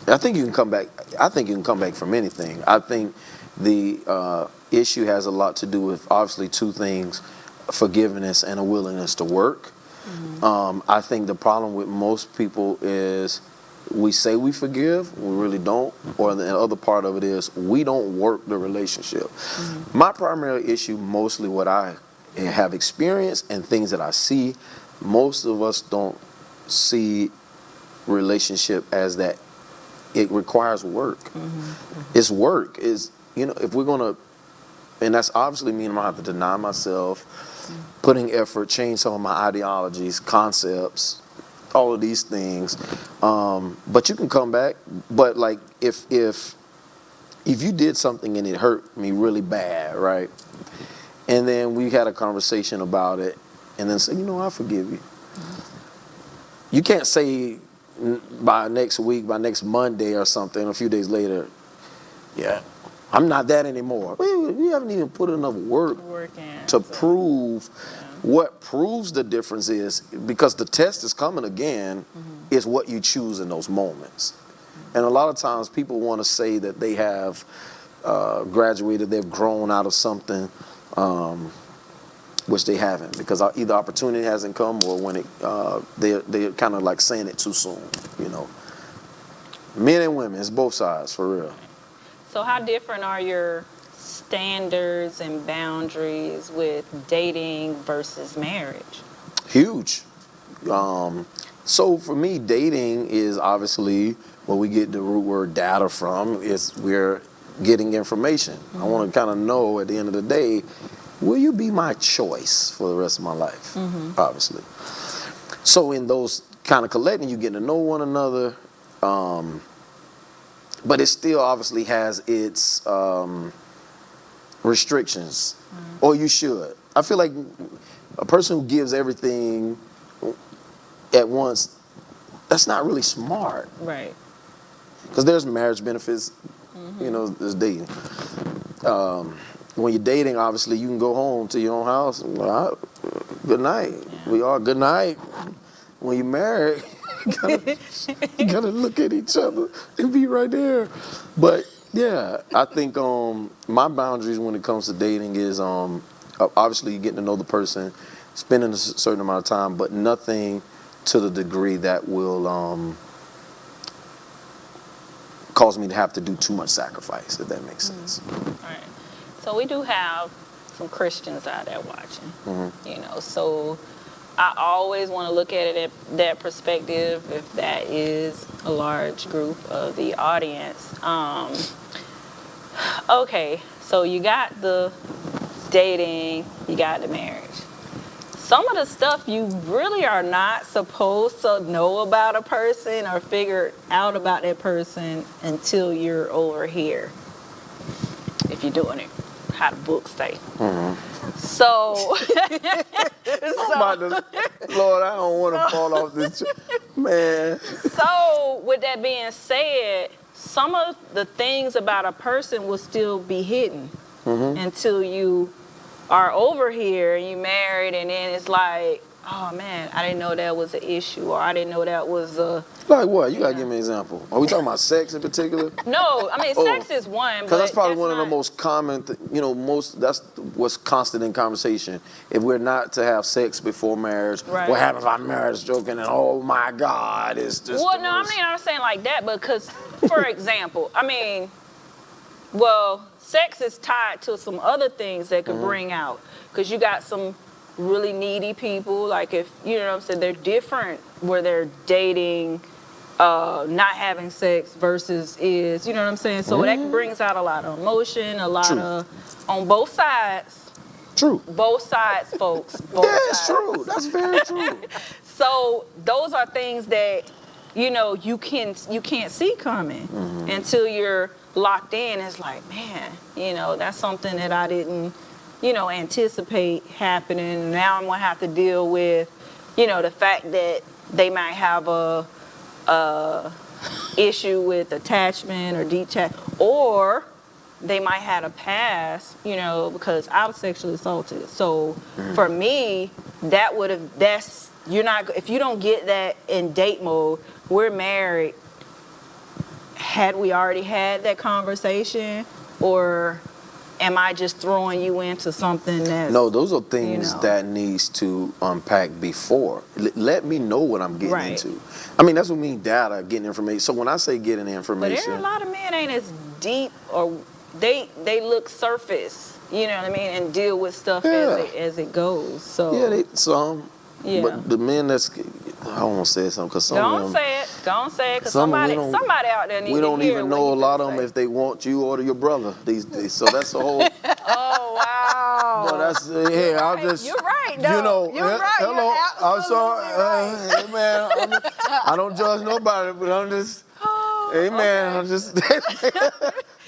I think you can come back. I think you can come back from anything. I think the issue has a lot to do with obviously two things: forgiveness and a willingness to work. I think the problem with most people is we say we forgive, we really don't, or the other part of it is we don't work the relationship. My primary issue, mostly what I have experienced and things that I see, most of us don't see relationship as that. It requires work. It's work. If we're gonna, and that's obviously mean I'm gonna have to deny myself, putting effort, change some of my ideologies, concepts, all of these things. But you can come back. But like if you did something and it hurt me really bad, right? And then we had a conversation about it, and then say, I forgive you. You can't say by next week, by next Monday or something, a few days later, yeah, I'm not that anymore. We haven't even put enough work to prove what proves the difference is, because the test is coming again, is what you choose in those moments. And a lot of times people want to say that they have graduated, they've grown out of something. which they haven't, because either opportunity hasn't come or when they're kind of like saying it too soon, you know. Men and women, it's both sides, for real. So how different are your standards and boundaries with dating versus marriage? Huge. So for me, dating is obviously where we get the root word data from. We're getting information. I want to kind of know at the end of the day, will you be my choice for the rest of my life? Obviously. So in those kind of collecting, you get to know one another, but it still obviously has its restrictions, or you should. I feel like a person who gives everything at once, that's not really smart. Right. Because there's marriage benefits, you know, there's dating. When you're dating, obviously, you can go home to your own house and good night. Yeah. We are good night. When you're married, you gotta look at each other and be right there. But yeah, I think my boundaries when it comes to dating is obviously getting to know the person, spending a certain amount of time, but nothing to the degree that will cause me to have to do too much sacrifice, if that makes sense. Right. So we do have some Christians out there watching, you know, so I always want to look at it at that perspective, if that is a large group of the audience. Okay, so you got the dating, you got the marriage. Some of the stuff you really are not supposed to know about a person or figure out about that person until you're over here, if you're doing it how the books say. So, Lord, I don't want to fall off this, man. So, with that being said, some of the things about a person will still be hidden until you are over here and you married, and then it's like, oh man, I didn't know that was an issue, or I didn't know that was a... Like what? You gotta give me an example. Are we talking about sex in particular? No, I mean, sex is one, Because that's probably one of the not... most common, that's what's constant in conversation. If we're not to have sex before marriage, Right. what happens if I'm marriage joking and oh my God, it's just... Well, no, I'm not saying like that, because, for example, I mean, well, sex is tied to some other things that could bring out, because you got some really needy people, like if, you know what I'm saying, they're different where they're dating, not having sex versus is, you know what I'm saying? So that brings out a lot of emotion, a lot of, on both sides. True. Both sides, folks. Both It's sides. true. That's very true. So those are things that, you know, you can't see coming until you're locked in. It's like, man, you know, that's something that I didn't, you know, anticipate happening. Now I'm gonna have to deal with, you know, the fact that they might have a issue with attachment or detach, or they might have a past, you know, because I was sexually assaulted. So for me, you're not, if you don't get that in date mode, we're married. Had we already had that conversation, or am I just throwing you into something that's... No, those are things you know. that needs to unpack before. Let me know what I'm getting Right. into. I mean, that's what I mean, data, getting information. So when I say getting But information... there are a lot of men ain't as deep, or they look surface, you know what I mean, and deal with stuff as it goes. So Yeah, some. Yeah. But the men that's... I don't want to say something because some of them... Don't say it, because Some we somebody don't- out there needs to hear We don't even know a what lot you of them say. if they want you or your brother these days. So that's a whole... Oh, wow. But that's... yeah, I'll just... You're right, You though. know... You're right. Hello. You're I'm sorry. absolutely Hey, man, I don't judge nobody, but I'm just... Hey, man, I'm just...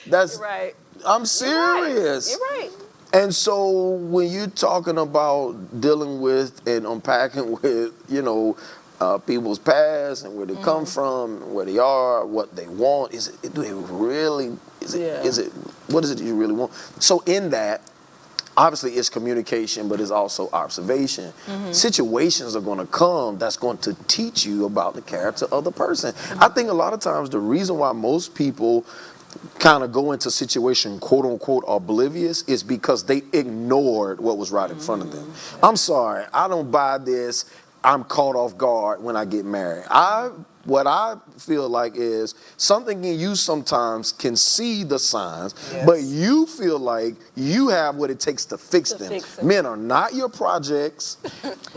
that's... You're right. I'm serious. You're right. And so when you're talking about dealing with and unpacking with, you know, people's past and where they come from, where they are, what they want, do they really, what is it you really want? So in that, obviously it's communication, but it's also observation. Situations are going to come that's going to teach you about the character of the person. I think a lot of times the reason why most people kind of go into situation quote unquote oblivious is because they ignored what was right in front of them. I'm sorry, I don't buy this. I'm caught off guard when I get married. What I feel like is something in you sometimes can see the signs, but you feel like you have what it takes to fix them. Men are not your projects.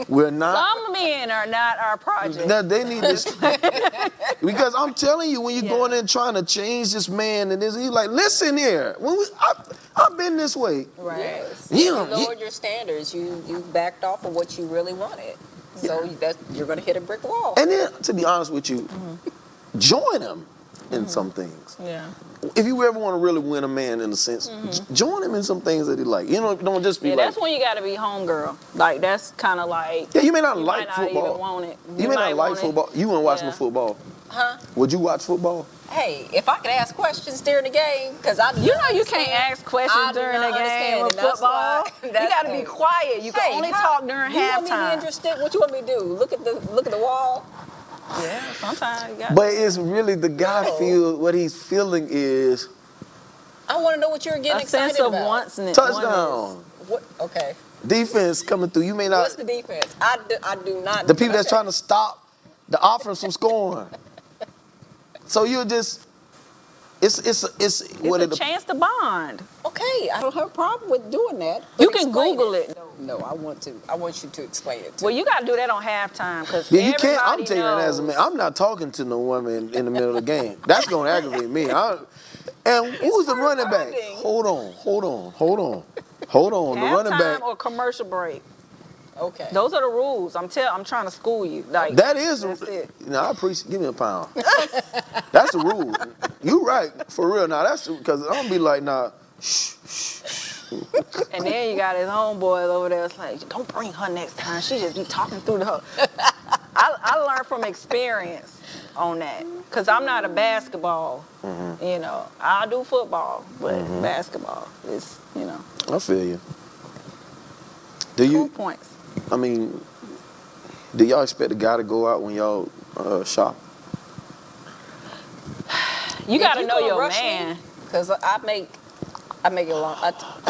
We're not. Some men are not our project. Now, they need this because I'm telling you, when you're going in trying to change this man and this, he's like, listen here, I've been this way. Right. Yes. Yeah, You lowered your standards. You backed off of what you really wanted. So you're going to hit a brick wall. And then, to be honest with you, join him in some things. Yeah. If you ever want to really win a man, in a sense, join him in some things that he like. You know, don't just be like. That's when you got to be homegirl. Like, that's kind of like. Yeah, you may not you like might not football. even want it. You may not might like want it. football. You wouldn't watch no Yeah. football. Huh? Would you watch football? Hey, if I could ask questions during the game, because I You know you can't ask questions during the game of football. You got to be quiet. You can only talk during You want me to be halftime. interested? What you want me to do? Look at the wall? Yeah, sometimes you got. But it's really the guy No. feel what he's feeling is I want to know what you're getting A excited sense of about. onceness. touchdown, What? Okay. defense coming through. You may What's not. the defense? I do not. The people that's trying to stop the offense from scoring. So you're just. It's what It's it. a chance to bond. Okay, I don't have a problem with doing that. You but can explain Google it. No, I want to. I want you to explain it. To Well, you got to do that on halftime because Yeah, you can't. I'm everybody telling you that as a man. knows. I'm not talking to no woman in the middle of the game. That's gonna aggravate me. And who's the running back? bonding. Hold on. The running Halftime back. or commercial break. Okay. Those are the rules. I'm trying to school you. Like That is. that's it. I appreciate. Give me a pound. That's the rule. You right for real. Now that's because I'm gonna be like, nah. And then you got his homeboys over there. It's like, don't bring her next time. She just be talking through the. I learned from experience on that because I'm not a basketball. You know, I do football, but basketball is, you know, I feel you. Do 2 you? points. I mean, do y'all expect a guy to go out when y'all shop? You got to you know gonna your rush me? man. Because I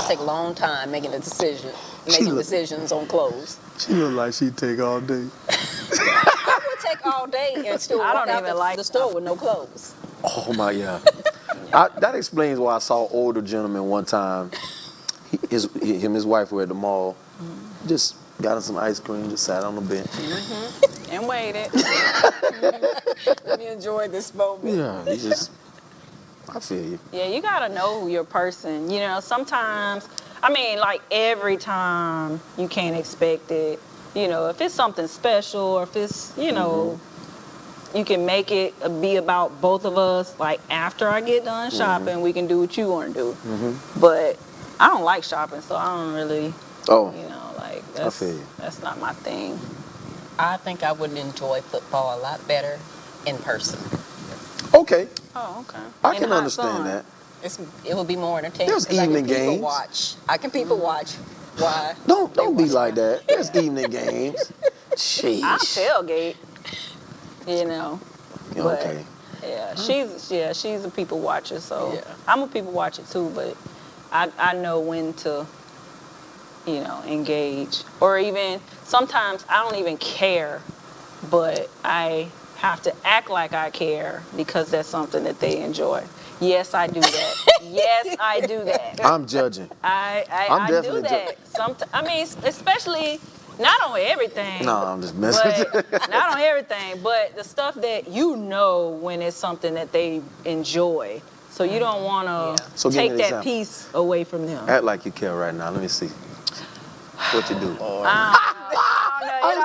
take a long time making making decisions on clothes. She look like she take all day. I would take all day and still I walk don't out even like the store with no clothes. Oh my God. That explains why I saw an older gentleman one time. Him and his wife were at the mall. Just got him some ice cream, just sat on the bench. And waited. Let me enjoy this moment. Yeah, I feel you. Yeah, you got to know your person. You know, sometimes, I mean, like every time you can't expect it. You know, if it's something special or if it's, you know, you can make it be about both of us. Like after I get done shopping, we can do what you want to do. But I don't like shopping, so I don't really, Oh, you know, like I feel you. that's not my thing. I think I would enjoy football a lot better in person. okay. Oh, okay. I In can hot understand sun. that. It would be more entertaining. There's 'cause I can evening people games. watch. I can people watch. Why? Don't be like that. There's evening games. I Sheesh. tailgate, you know. Yeah, but- okay. Yeah, she's a people watcher, so Yeah. I'm a people watcher too, but I know when to, you know, engage. Or even sometimes I don't even care, but I have to act like I care because that's something that they enjoy. Yes, I do that. Yes, I do that. I'm judging. I I'm do definitely that. I mean, especially not on everything. No, I'm just messing with you. But not on everything, but the stuff that you know when it's something that they enjoy. So you don't want to So give me take an that example. piece away from them. Act like you care right now. Let me see what you do.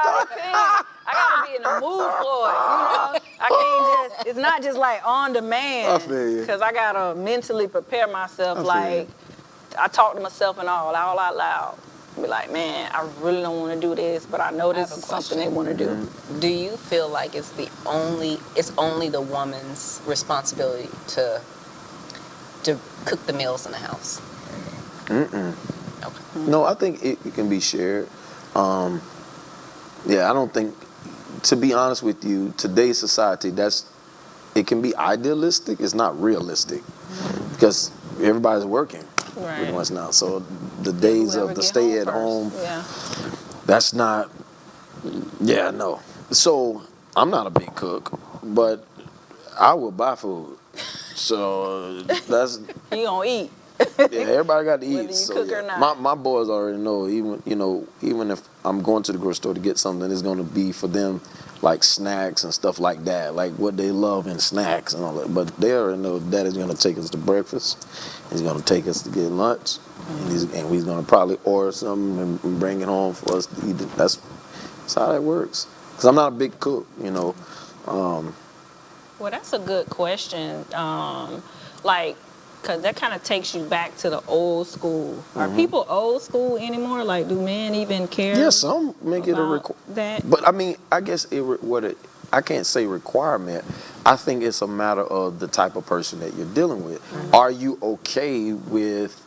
I gotta be in the mood for it, you know. I can't just. It's not just like on demand. I feel you. Because I gotta mentally prepare myself. I feel Like I talk to myself and all out loud. Be like, man, I really don't want to do this, but I know this have a is something question. they want to do. Mm-hmm. Do you feel like it's only the woman's responsibility to cook the meals in the house? Okay. No, I think it can be shared. Yeah, I don't think, to be honest with you, today's society, that's it can be idealistic. It's not realistic because everybody's working pretty Right. much now. So the days Whoever of the get stay at first. home, Yeah. that's not. Yeah, no. So I'm not a big cook, but I will buy food. So that's You gonna eat. yeah. Everybody got to eat. Whether you so cook yeah. or not. My boys already know. Even if I'm going to the grocery store to get something, it's going to be for them, like snacks and stuff like that, like what they love in snacks and all that. But they already know Daddy's going to take us to breakfast. He's going to take us to get lunch, and he's going to probably order something and bring it home for us to eat. That's how that works. Cause I'm not a big cook, Well, that's a good question. Because that kind of takes you back to the old school. Are people old school anymore? Like, do men even care? Yeah, some make it a about that? But I mean, I guess I can't say requirement. I think it's a matter of the type of person that you're dealing with. Are you okay with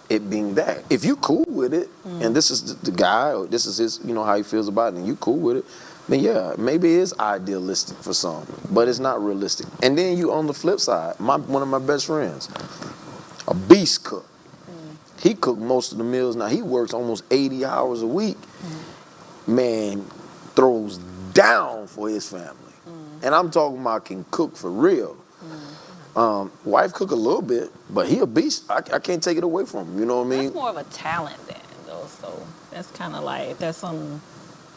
it being that? If you cool with it, and this is the guy, or this is his, how he feels about it, and you cool with it, then yeah, maybe it is idealistic for some, but it's not realistic. And then you on the flip side, one of my best friends, a beast cook. He cooked most of the meals. Now he works almost 80 hours a week. Man, throws down for his family. And I'm talking about can cook for real. Wife cook a little bit, but he a beast. I can't take it away from him. You know what I mean? That's more of a talent then, though. So that's kind of like, if that's something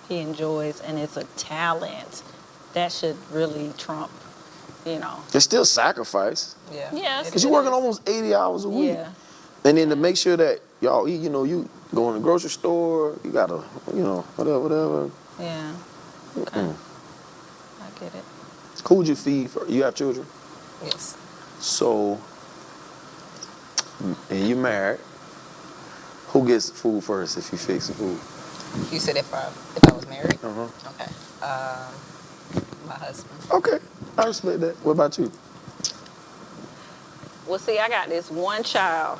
he enjoys and it's a talent, that should really trump, It's still sacrifice. Yeah. Yes. Because you're working almost 80 hours a week. Yeah. And then to make sure that y'all eat, you go in the grocery store, you gotta, whatever. Yeah. Okay. I get it. Who would you feed for? You have children? Yes. So, and you married. Who gets food first if you fix the food? You said if I was married? Uh-huh. Okay. My husband. Okay, I respect that. What about you? Well, see, I got this one child.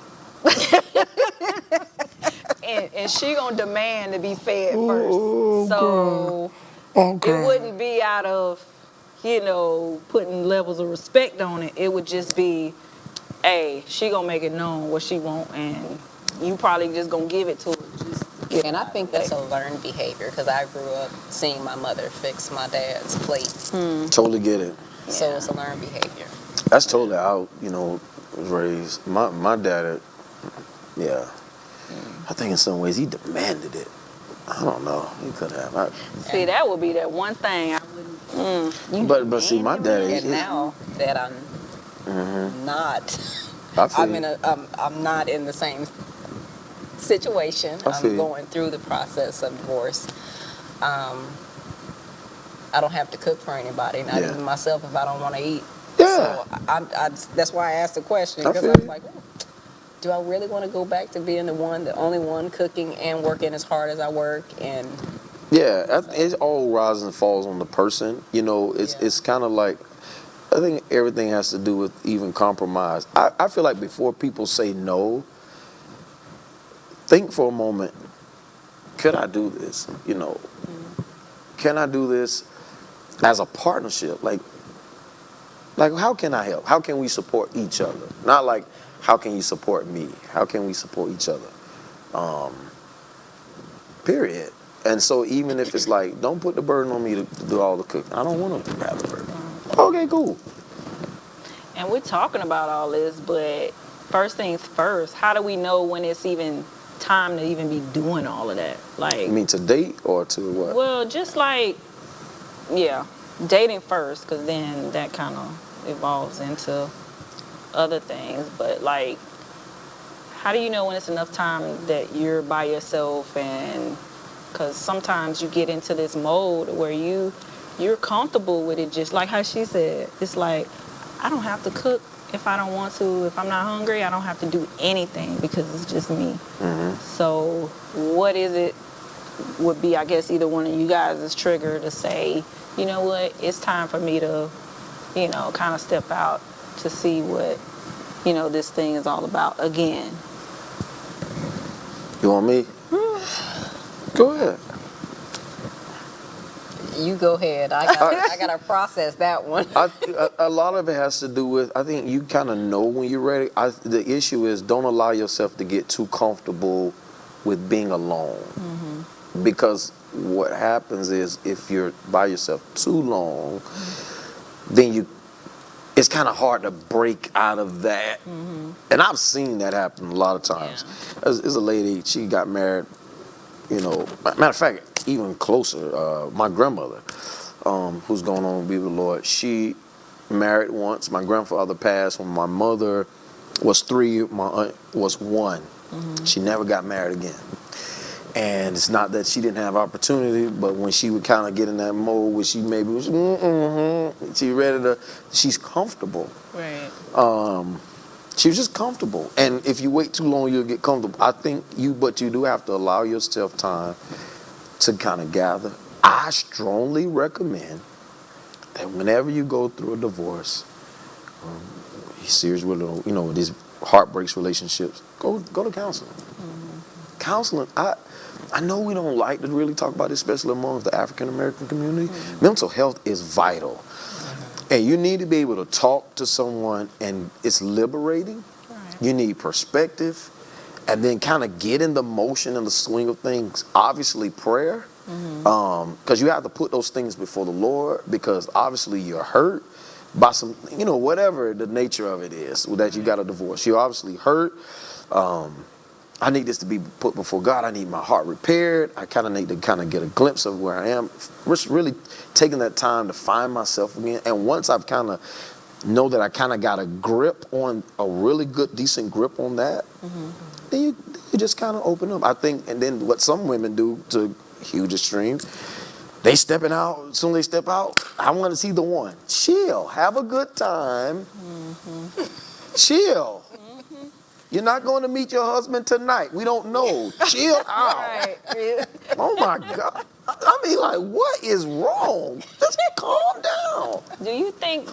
and she gonna demand to be fed first. So it wouldn't be out of, putting levels of respect on it. It would just be, hey, she gonna make it known what she want, and you probably just gonna give it to her. Just get And I it. think that's a learned behavior because I grew up seeing my mother fix my dad's plate. Totally get it. So Yeah. it's a learned behavior. That's totally how, was raised. My dad, yeah. I think in some ways he demanded it. I don't know. He could have. See, that would be that one thing I wouldn't. But see, my daddy. And now that I'm not, I feel I'm not in the same situation. I feel I'm you. going through the process of divorce. I don't have to cook for anybody, not Yeah. even myself if I don't want to eat. Yeah. So that's why I asked the question I because feel I was you. like, do I really want to go back to being the only one cooking and working as hard as I work? And Yeah, it all rises and falls on the person. It's kind of like, I think everything has to do with even compromise. I feel like before people say no, think for a moment, could I do this? Can I do this as a partnership? Like how can I help? How can we support each other? Not like, how can you support me? How can we support each other? Period. And so even if it's like, don't put the burden on me to do all the cooking. I don't want to have the burden. Okay, cool. And we're talking about all this, but first things first, how do we know when it's even time to even be doing all of that? Like, You mean to date or to what? well, just like, yeah, dating first, because then that kind of evolves into other things. But like, how do you know when it's enough time that you're by yourself? And because sometimes you get into this mode where you're comfortable with it, just like how she said. It's like, I don't have to cook if I don't want to. If I'm not hungry, I don't have to do anything because it's just me. So what is it would be, I guess, either one of you guys is trigger to say, you know what, it's time for me to, kind of step out to see what, this thing is all about again. You want me? Go ahead. you go ahead. I gotta process that one. A lot of it has to do with, I think you kind of know when you're ready. The issue is don't allow yourself to get too comfortable with being alone. Because what happens is if you're by yourself too long, then it's kind of hard to break out of that. And I've seen that happen a lot of times. There's a lady, she got married, you know, matter of fact, even closer, my grandmother, who's going on to be with the Lord, she married once. My grandfather passed when my mother was 3, my aunt was 1. She never got married again. And it's not that she didn't have opportunity, but when she would kind of get in that mode where she maybe was, she ready to, she's comfortable. Right. She was just comfortable. And if you wait too long, you'll get comfortable. I think but you do have to allow yourself time to kind of gather. I strongly recommend that whenever you go through a divorce, serious with, you know, these heartbreaks, relationships, go to counseling. Counseling, I know we don't like to really talk about it, especially among the African American community. Mental health is vital. And you need to be able to talk to someone, and it's liberating. You need perspective, and then kind of get in the motion and the swing of things. Obviously, prayer, because you have to put those things before the Lord, because obviously you're hurt by some, you know, whatever the nature of it is that you got a divorce. You're obviously hurt. I need this to be put before God. I need my heart repaired. I kind of need to kind of get a glimpse of where I am. Just really taking that time to find myself again. And once I've kind of know that I kind of got a grip on, a really good, decent grip on that, then you just kind of open up. I think, and then what some women do to huge extreme, they stepping out, as soon as they step out, I want to see the one. Chill, have a good time, chill. You're not going to meet your husband tonight. We don't know. Chill out. Right. Oh my God. I mean, like, what is wrong? Just calm down. Do you think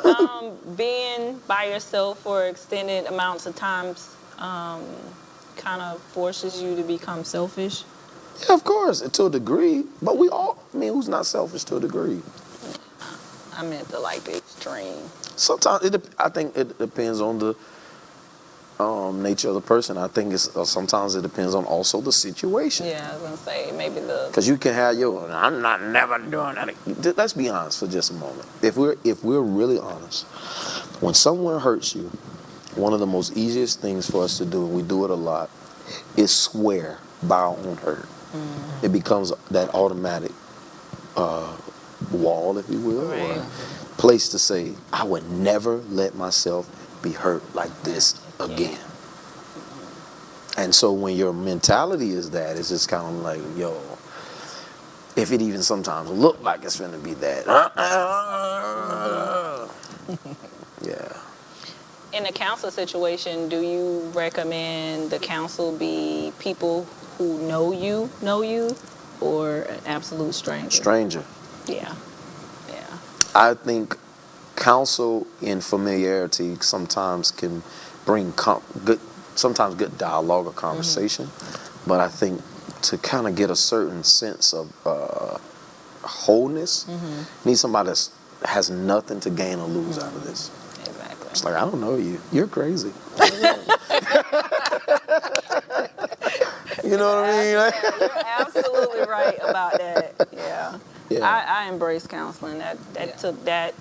being by yourself for extended amounts of times kind of forces you to become selfish? Yeah, of course, to a degree. But we all, I mean, who's not selfish to a degree? I meant the extreme. Sometimes, I think it depends on the nature of the person. I think sometimes it depends on also the situation. Yeah, I was gonna say maybe the. Because you can have I'm not never doing that. Let's be honest for just a moment. If we're really honest, when someone hurts you, one of the most easiest things for us to do, and we do it a lot, is swear by our own hurt. It becomes that automatic wall, if you will, Right. or place to say, I would never let myself be hurt like this again. And so when your mentality is that, it's just kind of like, yo, if it even sometimes look like it's gonna be that, yeah. In a counsel situation, do you recommend the counsel be people who know you, or an absolute stranger? Stranger. Yeah. I think counsel in familiarity sometimes can bring sometimes good dialogue or conversation, but I think to kind of get a certain sense of wholeness, need somebody that has nothing to gain or lose out of this. Exactly. It's like, I don't know you. You're crazy. You know what I mean? You're absolutely right about that. Yeah. I embrace counseling. That took that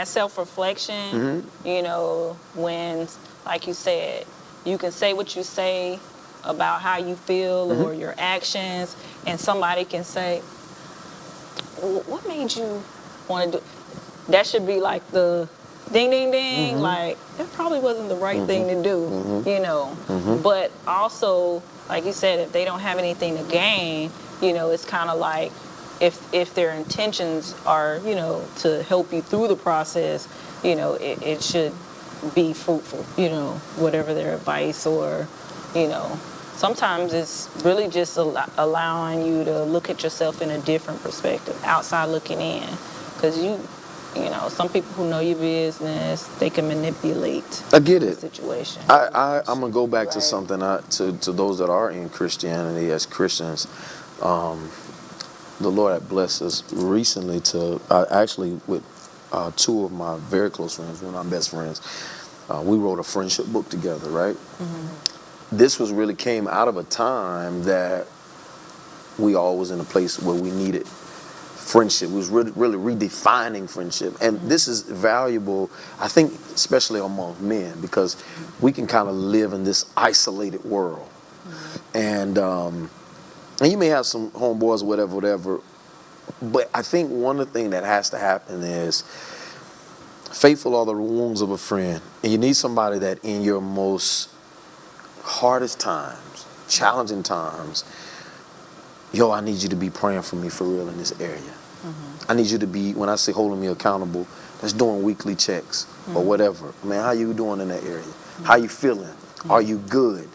self-reflection, you know, when, like you said, you can say what you say about how you feel or your actions, and somebody can say, what made you want to do? That should be like the ding, ding, ding, like, that probably wasn't the right thing to do, you know. But also, like you said, if they don't have anything to gain, you know, it's kind of like, if their intentions are, you know, to help you through the process, you know, it should be fruitful, you know, whatever their advice, or, you know, sometimes it's really just allowing you to look at yourself in a different perspective, outside looking in, because you know, some people who know your business, they can manipulate I get the it. situation. I'm going to go back to something, to those that are in Christianity as Christians. the Lord had blessed us recently to actually with two of my very close friends, one of my best friends. We wrote a friendship book together, right? This was really came out of a time that we all was in a place where we needed friendship. We was really redefining friendship. And this is valuable, I think, especially among men, because we can kind of live in this isolated world. And you may have some homeboys or whatever, but I think one of the things that has to happen is faithful are the wounds of a friend. And you need somebody that in your most hardest times, challenging times, yo, I need you to be praying for me for real in this area. I need you to be, when I say holding me accountable, that's doing weekly checks or whatever. Man, how you doing in that area? How you feeling? Are you good?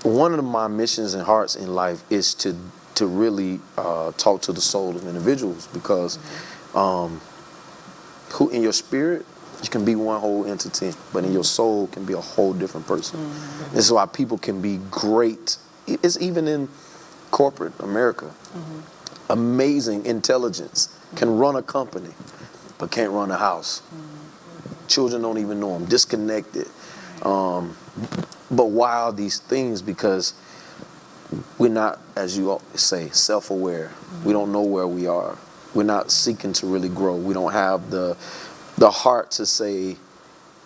One of my missions and hearts in life is to really talk to the soul of individuals, because who in your spirit, you can be one whole entity, but in your soul can be a whole different person. This is why people can be great. It's even in corporate America. Amazing intelligence, can run a company, but can't run a house. Children don't even know them, disconnected. But why are these things? Because we're not, as you say, self-aware. We don't know where we are. We're not seeking to really grow. We don't have the heart to say,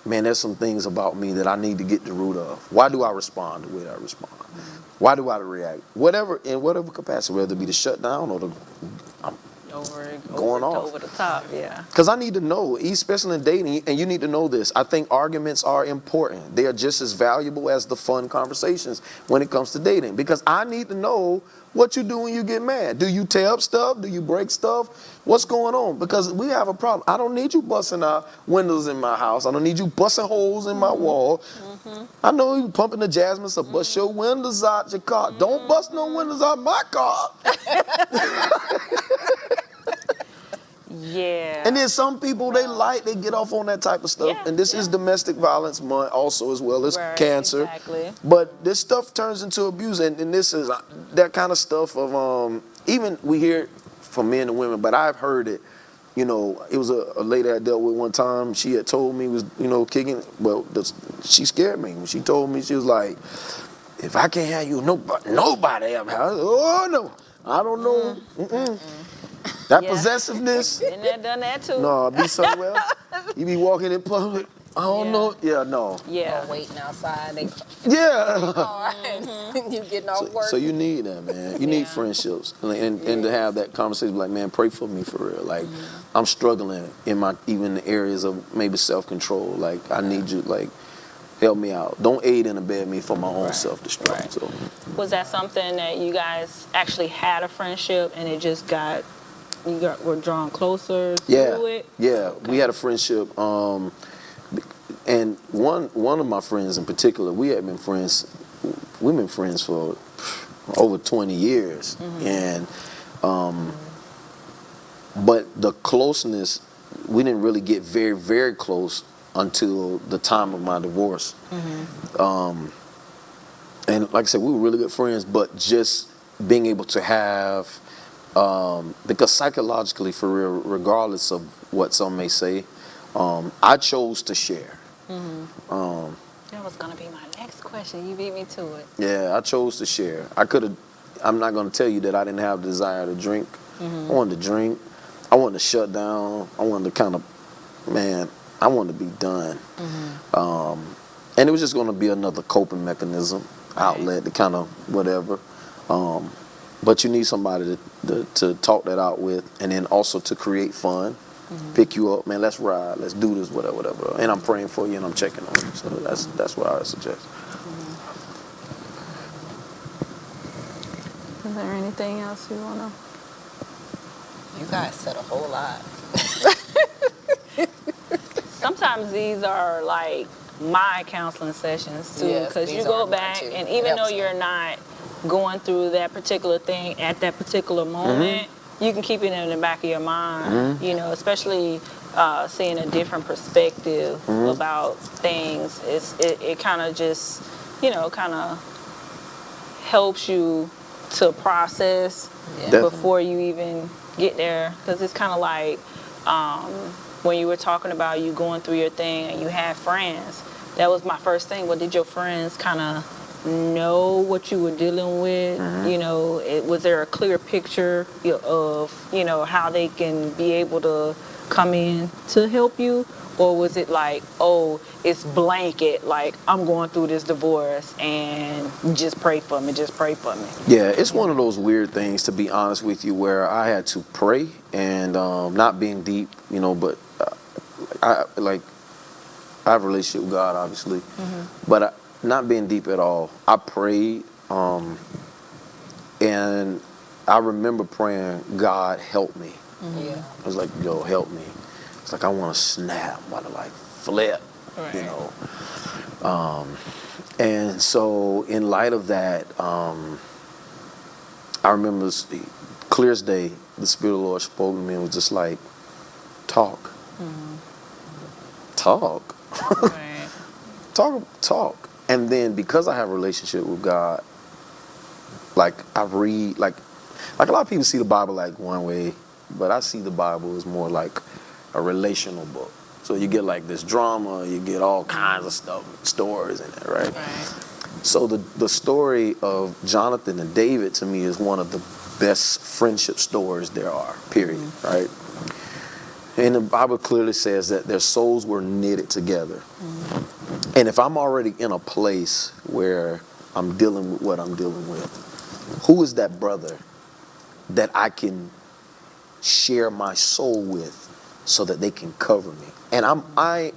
man, there's some things about me that I need to get the root of. Why do I respond the way that I respond? Why do I react? Whatever, in whatever capacity, whether it be the shutdown or the going off. Over the top, yeah. Because I need to know, especially in dating, and you need to know this, I think arguments are important. They are just as valuable as the fun conversations when it comes to dating. Because I need to know what you do when you get mad. Do you tear up stuff? Do you break stuff? What's going on? Because we have a problem. I don't need you busting out windows in my house. I don't need you busting holes in my wall. I know you pumping the jasmine, so bust your windows out your car. Don't bust no windows out my car. Yeah. And then some people, they get off on that type of stuff. Yeah, And this is domestic violence month also, as well as Right, cancer. exactly. But this stuff turns into abuse. And this is that kind of stuff of, even we hear it from men and women, but I've heard it. You know, it was a lady I dealt with one time. She had told me was, kicking. Well, she scared me. When she told me, she was like, if I can't have you, nobody ever has. Oh, no. I don't know. That possessiveness. Been there, done that too. No, be somewhere. You be walking in public. I don't know. Yeah, no. Yeah. Or waiting outside they Yeah. car and you getting off work. So you need that, man. You need friendships, and to have that conversation, like, man, pray for me for real. Like, I'm struggling in even the areas of maybe self-control. Like, I need you, like, help me out. Don't aid and abet me for my own self-destruct. Right. So, Was that something that you guys actually had a friendship and it just were drawn closer through it? Yeah. We had a friendship, and one of my friends in particular, we've been friends for over 20 years, and but the closeness, we didn't really get very, very close until the time of my divorce. And like I said, we were really good friends, but just being able to have, because psychologically, for real, regardless of what some may say, I chose to share. That was going to be my next question. You beat me to it. Yeah, I chose to share. I'm not going to tell you that I didn't have the desire to drink. I wanted to drink. I wanted to shut down. I wanted to I wanted to be done. And it was just going to be another coping mechanism, outlet, to kind of whatever. But you need somebody to talk that out with, and then also to create fun, pick you up, man, let's ride, let's do this, whatever. And I'm praying for you and I'm checking on you. So that's what I suggest. Is there anything else you want to? You guys said a whole lot. Sometimes these are like my counseling sessions too, Yes, because you these go are mine back too. and even though Helps me. you're not going through that particular thing at that particular moment, you can keep it in the back of your mind, especially seeing a different perspective about things. It kind of just, kind of helps you to process Yeah. before you even get there. Because it's kind of like when you were talking about you going through your thing and you had friends. That was my first thing. Well, did your friends kind of know what you were dealing with? You know, was there a clear picture of, you know, how they can be able to come in to help you? Or was it like, oh, it's blanket, like I'm going through this divorce and just pray for me, just pray for me? Yeah, it's one of those weird things, to be honest with you, where I had to pray and not being deep, you know, but I have a relationship with God, obviously, but not being deep at all. I prayed, and I remember praying, God, help me. Yeah. I was like, yo, help me. It's like I want to snap, I want to like flip, you Right. know. And so in light of that, I remember clear as day, the Spirit of the Lord spoke to me and was just like, talk. Talk. Right. Talk. And then because I have a relationship with God, like I read, like a lot of people see the Bible like one way, but I see the Bible as more like a relational book. So you get like this drama, you get all kinds of stuff, stories in it, right? Right. So the story of Jonathan and David to me is one of the best friendship stories there are, period, right? And the Bible clearly says that their souls were knitted together. And if I'm already in a place where I'm dealing with what I'm dealing with, who is that brother that I can share my soul with so that they can cover me? And I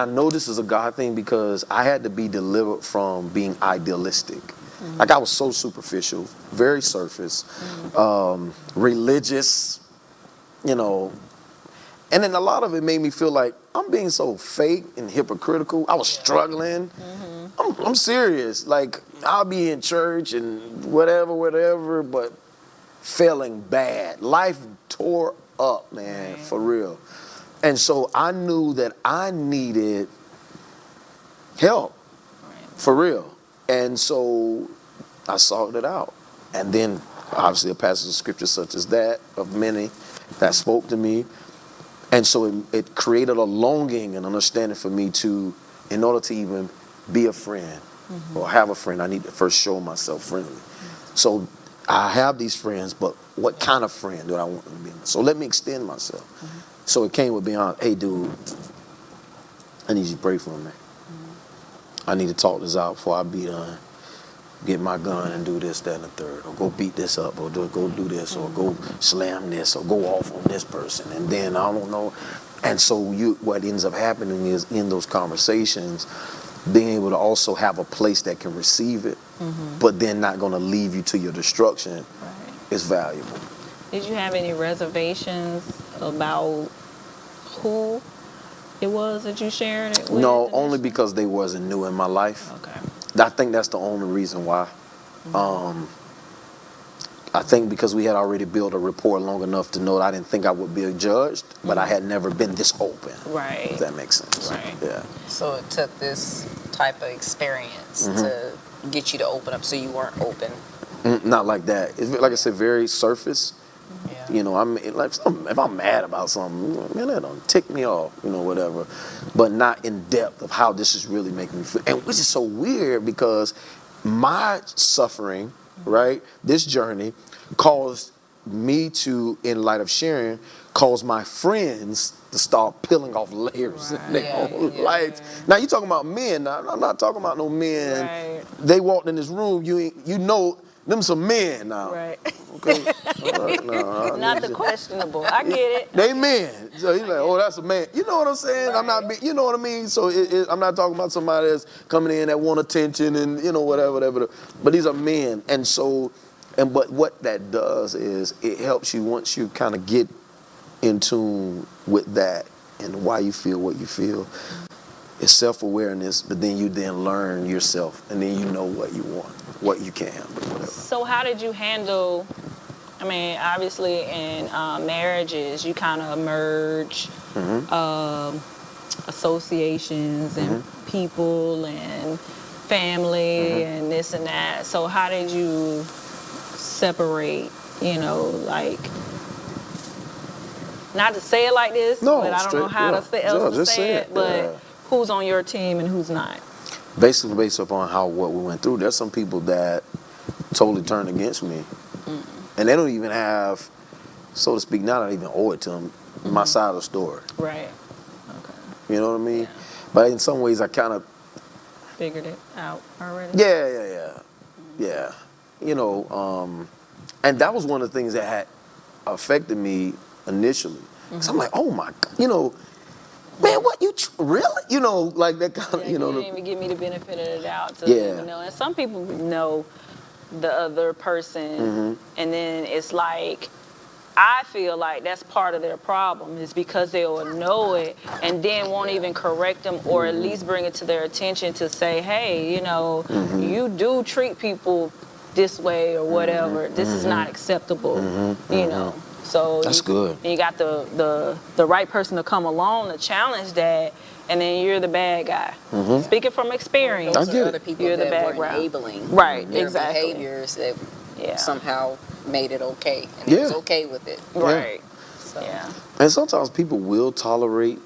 know this is a God thing because I had to be delivered from being idealistic. Like I was so superficial, very surface, religious, you know, and then a lot of it made me feel like I'm being so fake and hypocritical. I was struggling. I'm serious. Like I'll be in church and whatever, but feeling bad. Life tore up, man, Right. for real. And so I knew that I needed help, for real. And so I sought it out. And then obviously a passage of scripture such as that, of many, that spoke to me. And so it created a longing and understanding for me to, in order to even be a friend or have a friend, I need to first show myself friendly. So I have these friends, but what kind of friend do I want them to be? So let me extend myself. So it came with being honest. Hey, dude, I need you to pray for me. I need to talk this out before I be done. Get my gun and do this, that, and the third, or go beat this up, or go do this, or go slam this, or go off on this person, and then I don't know. And so what ends up happening is in those conversations, being able to also have a place that can receive it, but then not going to leave you to your destruction Right. is valuable. Did you have any reservations about who it was that you shared it with? No, only because they wasn't new in my life. Okay. I think that's the only reason why. I think because we had already built a rapport long enough to know that I didn't think I would be judged, but I had never been this open. Right. If that makes sense. Right. Yeah. So it took this type of experience to get you to open up so you weren't open. Not like that. It's like I said, very surface. Yeah. You know, if I'm mad about something, man, that don't tick me off, you know, whatever. But not in depth of how this is really making me feel. And which is so weird because my suffering, right, this journey caused me to, in light of sharing, cause my friends to start peeling off layers in their Right. own Yeah. lives. Now you talking about men. Now, I'm not talking about no men. Right. They walked in this room, you know them some men now. Right. Okay. All right, no, Not the questionable. I get it. they men. So he's like, oh, that's a man. You know what I'm saying? I'm not, you know what I mean? So I'm not talking about somebody that's coming in that want attention and, you know, whatever. But these are men. And so, but what that does is it helps you once you kind of get in tune with that and why you feel what you feel. It's self-awareness, but then you then learn yourself and then you know what you want, what you can handle, whatever. So how did you handle, I mean, obviously in marriages, you kind of merge associations and people and family and this and that. So how did you separate, like, not to say it like this, No, but I don't know straight- how yeah. to say, Yeah, else to just say say it, it, but yeah. who's on your team and who's not? Basically based upon what we went through. There's some people that totally turned against me, and they don't even have, so to speak, not even owe it to them, my side of the story. Right. Okay. You know what I mean? Yeah. But in some ways, I kind of, Figured it out already? yeah. And that was one of the things that had affected me initially. Cause I'm like, oh my God, man, what really? Like that kind of, Yeah, you the- didn't even give me the benefit of the doubt to Yeah. even know. And some people know the other person, and then it's like, I feel like that's part of their problem is because they will know it and then won't even correct them or at least bring it to their attention to say, hey, you do treat people this way or whatever. This is not acceptable, So That's good. You got the right person to come along to challenge that, and then you're the bad guy. Speaking from experience. I Those get are it. other people You're the that were background. enabling Right, their exactly. behaviors that Yeah. somehow made it okay, and Yeah. it was okay with it. Right. So. Yeah. And sometimes people will tolerate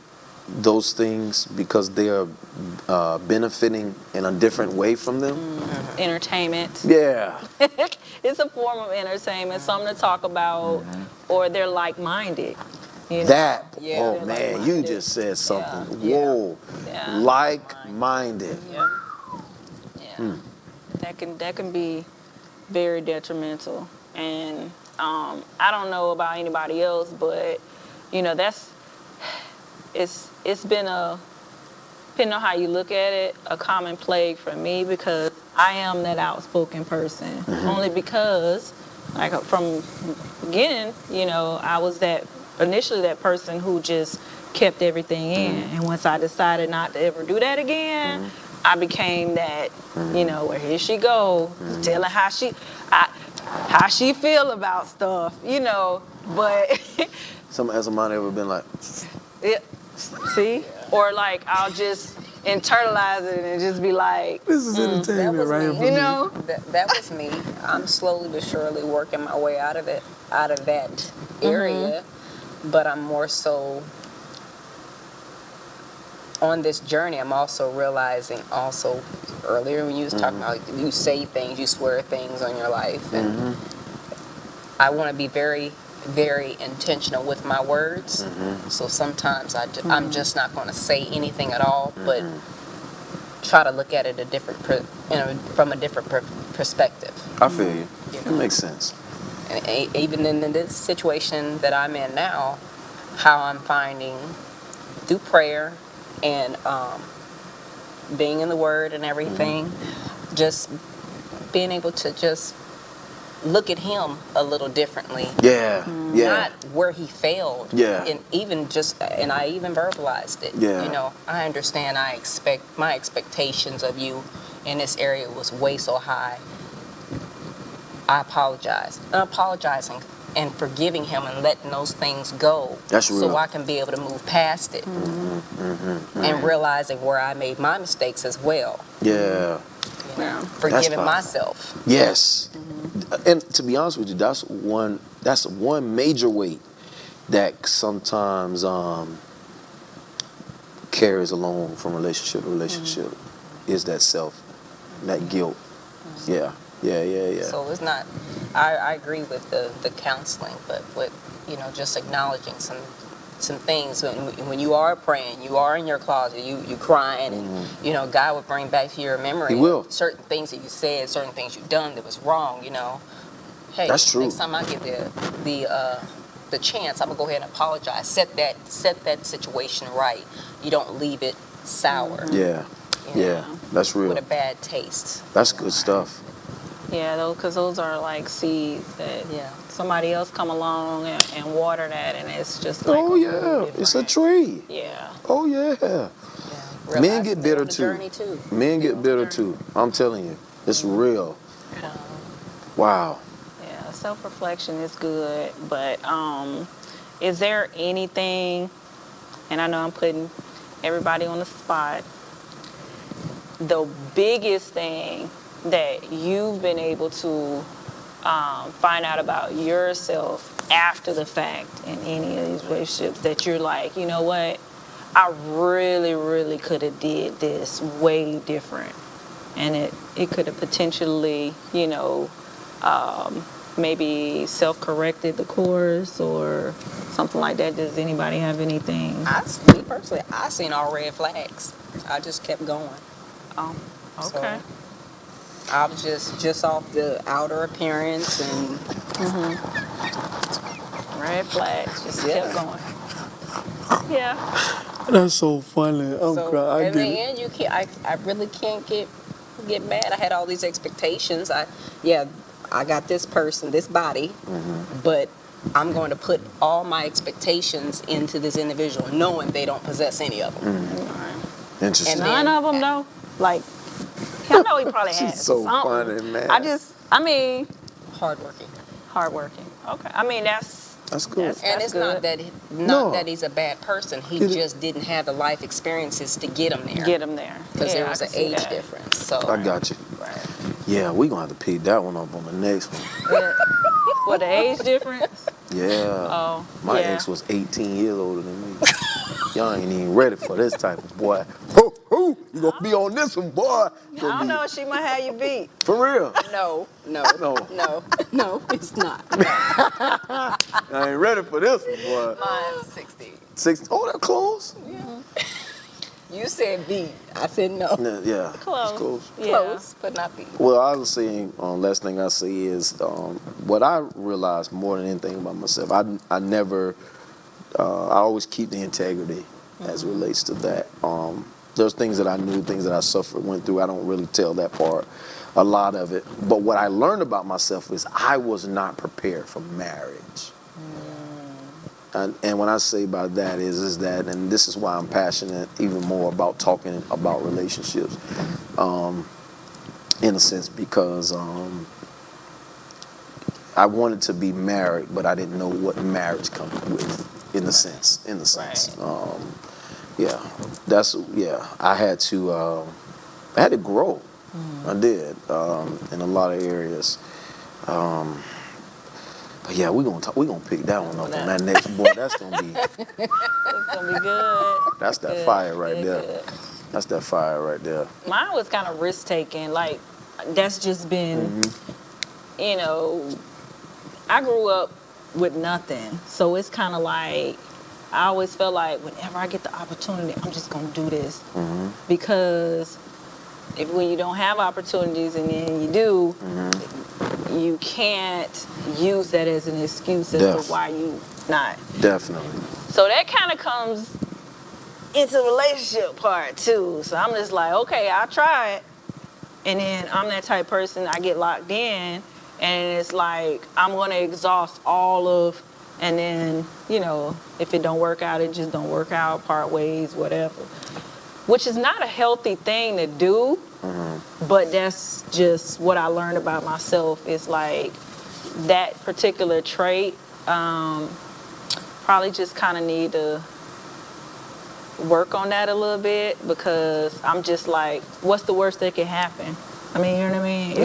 those things because they are benefiting in a different way from them. Entertainment. Yeah. It's a form of entertainment, something to talk about, or they're like-minded. That, Yeah. oh They're man, you like-minded. just said something. Yeah. Whoa. Yeah. Like-minded. Yeah. Yeah. That can be very detrimental. And I don't know about anybody else, but it's been depending on how you look at it, a common plague for me because I am that outspoken person. Only because, like from beginning, I was initially that person who just kept everything in. And once I decided not to ever do that again, I became that, where here she go, telling how she feel about stuff, but Has somebody ever been like, see? Or like I'll just internalize it and just be like, this is That entertainment was right me. here for me. That was me. I'm slowly but surely working my way out of that area, but I'm more so on this journey. I'm also realizing earlier when you was talking about you say things, you swear things on your life, and I want to be very, very intentional with my words. So sometimes I'm just not going to say anything at all, but try to look at it from a different perspective. I feel you. You It makes sense. And even in this situation that I'm in now, how I'm finding through prayer and being in the Word and everything, just being able to just look at Him a little differently. Yeah. Yeah. Not where He failed. Yeah. And I even verbalized it. Yeah. I understand. My expectations of you in this area was way so high. I apologize. And apologizing and forgiving him and letting those things go. That's real. So I can be able to move past it. And realizing where I made my mistakes as well. Yeah. Forgiving powerful. myself. Yes. And to be honest with you, that's one major weight that sometimes carries along from relationship to relationship is that self, that guilt. Yeah. So it's not, I agree with the counseling, but with, just acknowledging some things when you are praying, you are in your closet, you crying, and God will bring back to your memory He will. certain things that you said, certain things you've done that was wrong. Hey, That's true. next time I get the chance, I'm gonna go ahead and apologize. Set that situation right. You don't leave it sour. Yeah. you know, Yeah. That's real. With a bad taste. That's good stuff. Yeah, because those are like seeds that somebody else come along and water that, and it's just like Oh yeah, it's a tree. Yeah. Oh yeah. Yeah. Men Realizing get they're bitter on the too. journey too. Men get bitter too. I'm telling you, it's real. Wow. Yeah, self-reflection is good, but is there anything, and I know I'm putting everybody on the spot, the biggest thing that you've been able to find out about yourself after the fact in any of these relationships that you're like, you know what, I really, really could have did this way different, and it could have potentially, maybe self-corrected the course or something like that. Does anybody have anything? Me personally, I seen all red flags. I just kept going. Oh, So, okay. I was just off the outer appearance and Red flags, just Yeah. kept going. Yeah. That's so funny. I'm so crying. I in the get it. end, you can't. I really can't get mad. I had all these expectations. I got this person, this body, but I'm going to put all my expectations into this individual, knowing they don't possess any of them. Interesting. And None of them though. Like, I know he probably had She's so something. funny, man. I mean, Hardworking. hardworking. Okay. I mean, that's cool. that's- And it's not good. that he's a bad person. He Get it. just didn't have the life experiences to get him there. Get him there. Because there Yeah, was I an can see age that. difference. So I got you. Right. Yeah, we gonna have to pick that one up on the next one. What, the age difference? Yeah. Oh, My yeah. ex was 18 years older than me. Y'all ain't even ready for this type of boy. Hoo, you gonna be on this one, boy. I don't know. She might have you beat. For real. no, it's not. I ain't ready for this one, boy. Mine's 60. 6. Oh, that close. You said B. I said no. Yeah. Close. It's close. Yeah. Close, but not B. Well, I was saying, last thing I say is, what I realized more than anything about myself, I never, I always keep the integrity as it relates to that. There's things that I knew, things that I suffered, went through. I don't really tell that part, a lot of it. But what I learned about myself is I was not prepared for marriage. And when I say by that is that, and this is why I'm passionate even more about talking about relationships, in a sense, because I wanted to be married, but I didn't know what marriage comes with, in a sense. I had to grow. I did, in a lot of areas. But yeah, we're gonna pick that one up on that next boy. That's gonna be It's gonna be good. that's that Good, fire right good, there. good. That's that fire right there. Mine was kind of risk taking. Like, that's just been, I grew up with nothing. So it's kind of like, I always felt like whenever I get the opportunity, I'm just going to do this. Because when you don't have opportunities and then you do, you can't use that as an excuse as to why you not. Definitely. So that kind of comes into the relationship part too. So I'm just like, okay, I'll try it. And then I'm that type of person, I get locked in, and it's like, I'm gonna exhaust all of, and then, if it don't work out, it just don't work out, part ways, whatever. Which is not a healthy thing to do, but that's just what I learned about myself. It's like, that particular trait, probably just kind of need to work on that a little bit, because I'm just like, what's the worst that can happen? I mean, you know what I mean?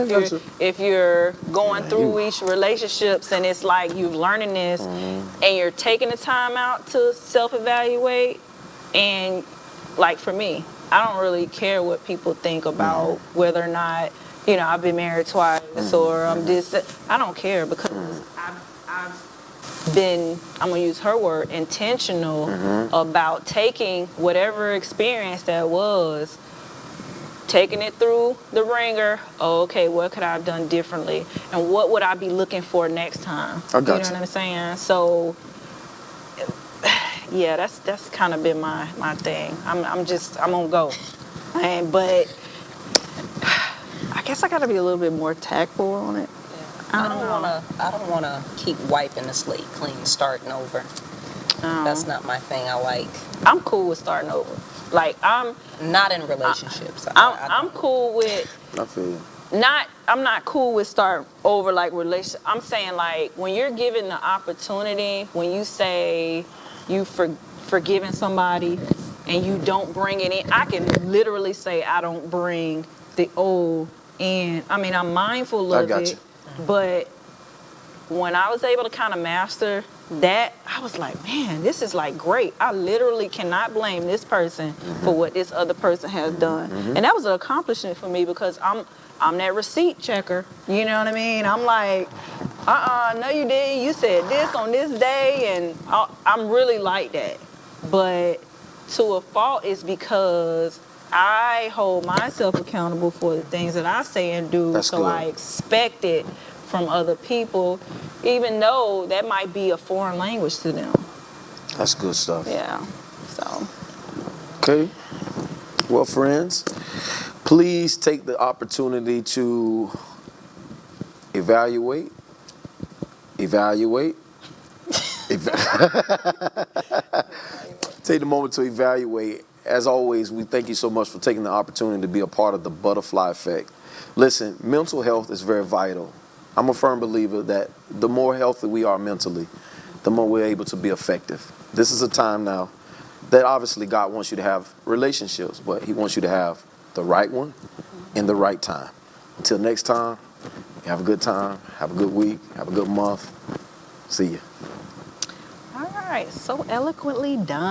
If you're going through each relationships and it's like you're learning this and you're taking the time out to self-evaluate, and like for me, I don't really care what people think about whether or not, I've been married twice or I'm this. I don't care, because I've been, I'm gonna use her word, intentional about taking whatever experience that was, taking it through the ringer. Oh, okay, what could I have done differently, and what would I be looking for next time? I got you know what I'm saying? So yeah, that's kind of been my thing. I'm gonna go, but I guess I gotta be a little bit more tactful on it. I don't wanna keep wiping the slate clean, starting over. That's not my thing. I like. I'm cool with starting over. Like, I'm not in relationships. I'm cool with. I feel you. I'm not cool with start over like relationship. I'm saying, like, when you're given the opportunity, when you say you forgiving somebody and you don't bring it in. I can literally say I don't bring the old in. I mean, I'm mindful I of got it, you. but when I was able to kind of master that, I was like, man, this is like great. I literally cannot blame this person for what this other person has done. And that was an accomplishment for me because I'm that receipt checker. You know what I mean? I'm like, no you didn't. You said this on this day, and I'm really like that. But to a fault is because I hold myself accountable for the things that I say and do. That's so good. I expect it from other people, even though that might be a foreign language to them. That's good stuff. Yeah. So. Okay. Well, friends, please take the opportunity to evaluate. Take the moment to evaluate. As always, we thank you so much for taking the opportunity to be a part of the butterfly effect. Listen, mental health is very vital. I'm a firm believer that the more healthy we are mentally, the more we're able to be effective. This is a time now that obviously God wants you to have relationships, but he wants you to have the right one in the right time. Until next time, have a good time, have a good week, have a good month. See you. All right. So eloquently done.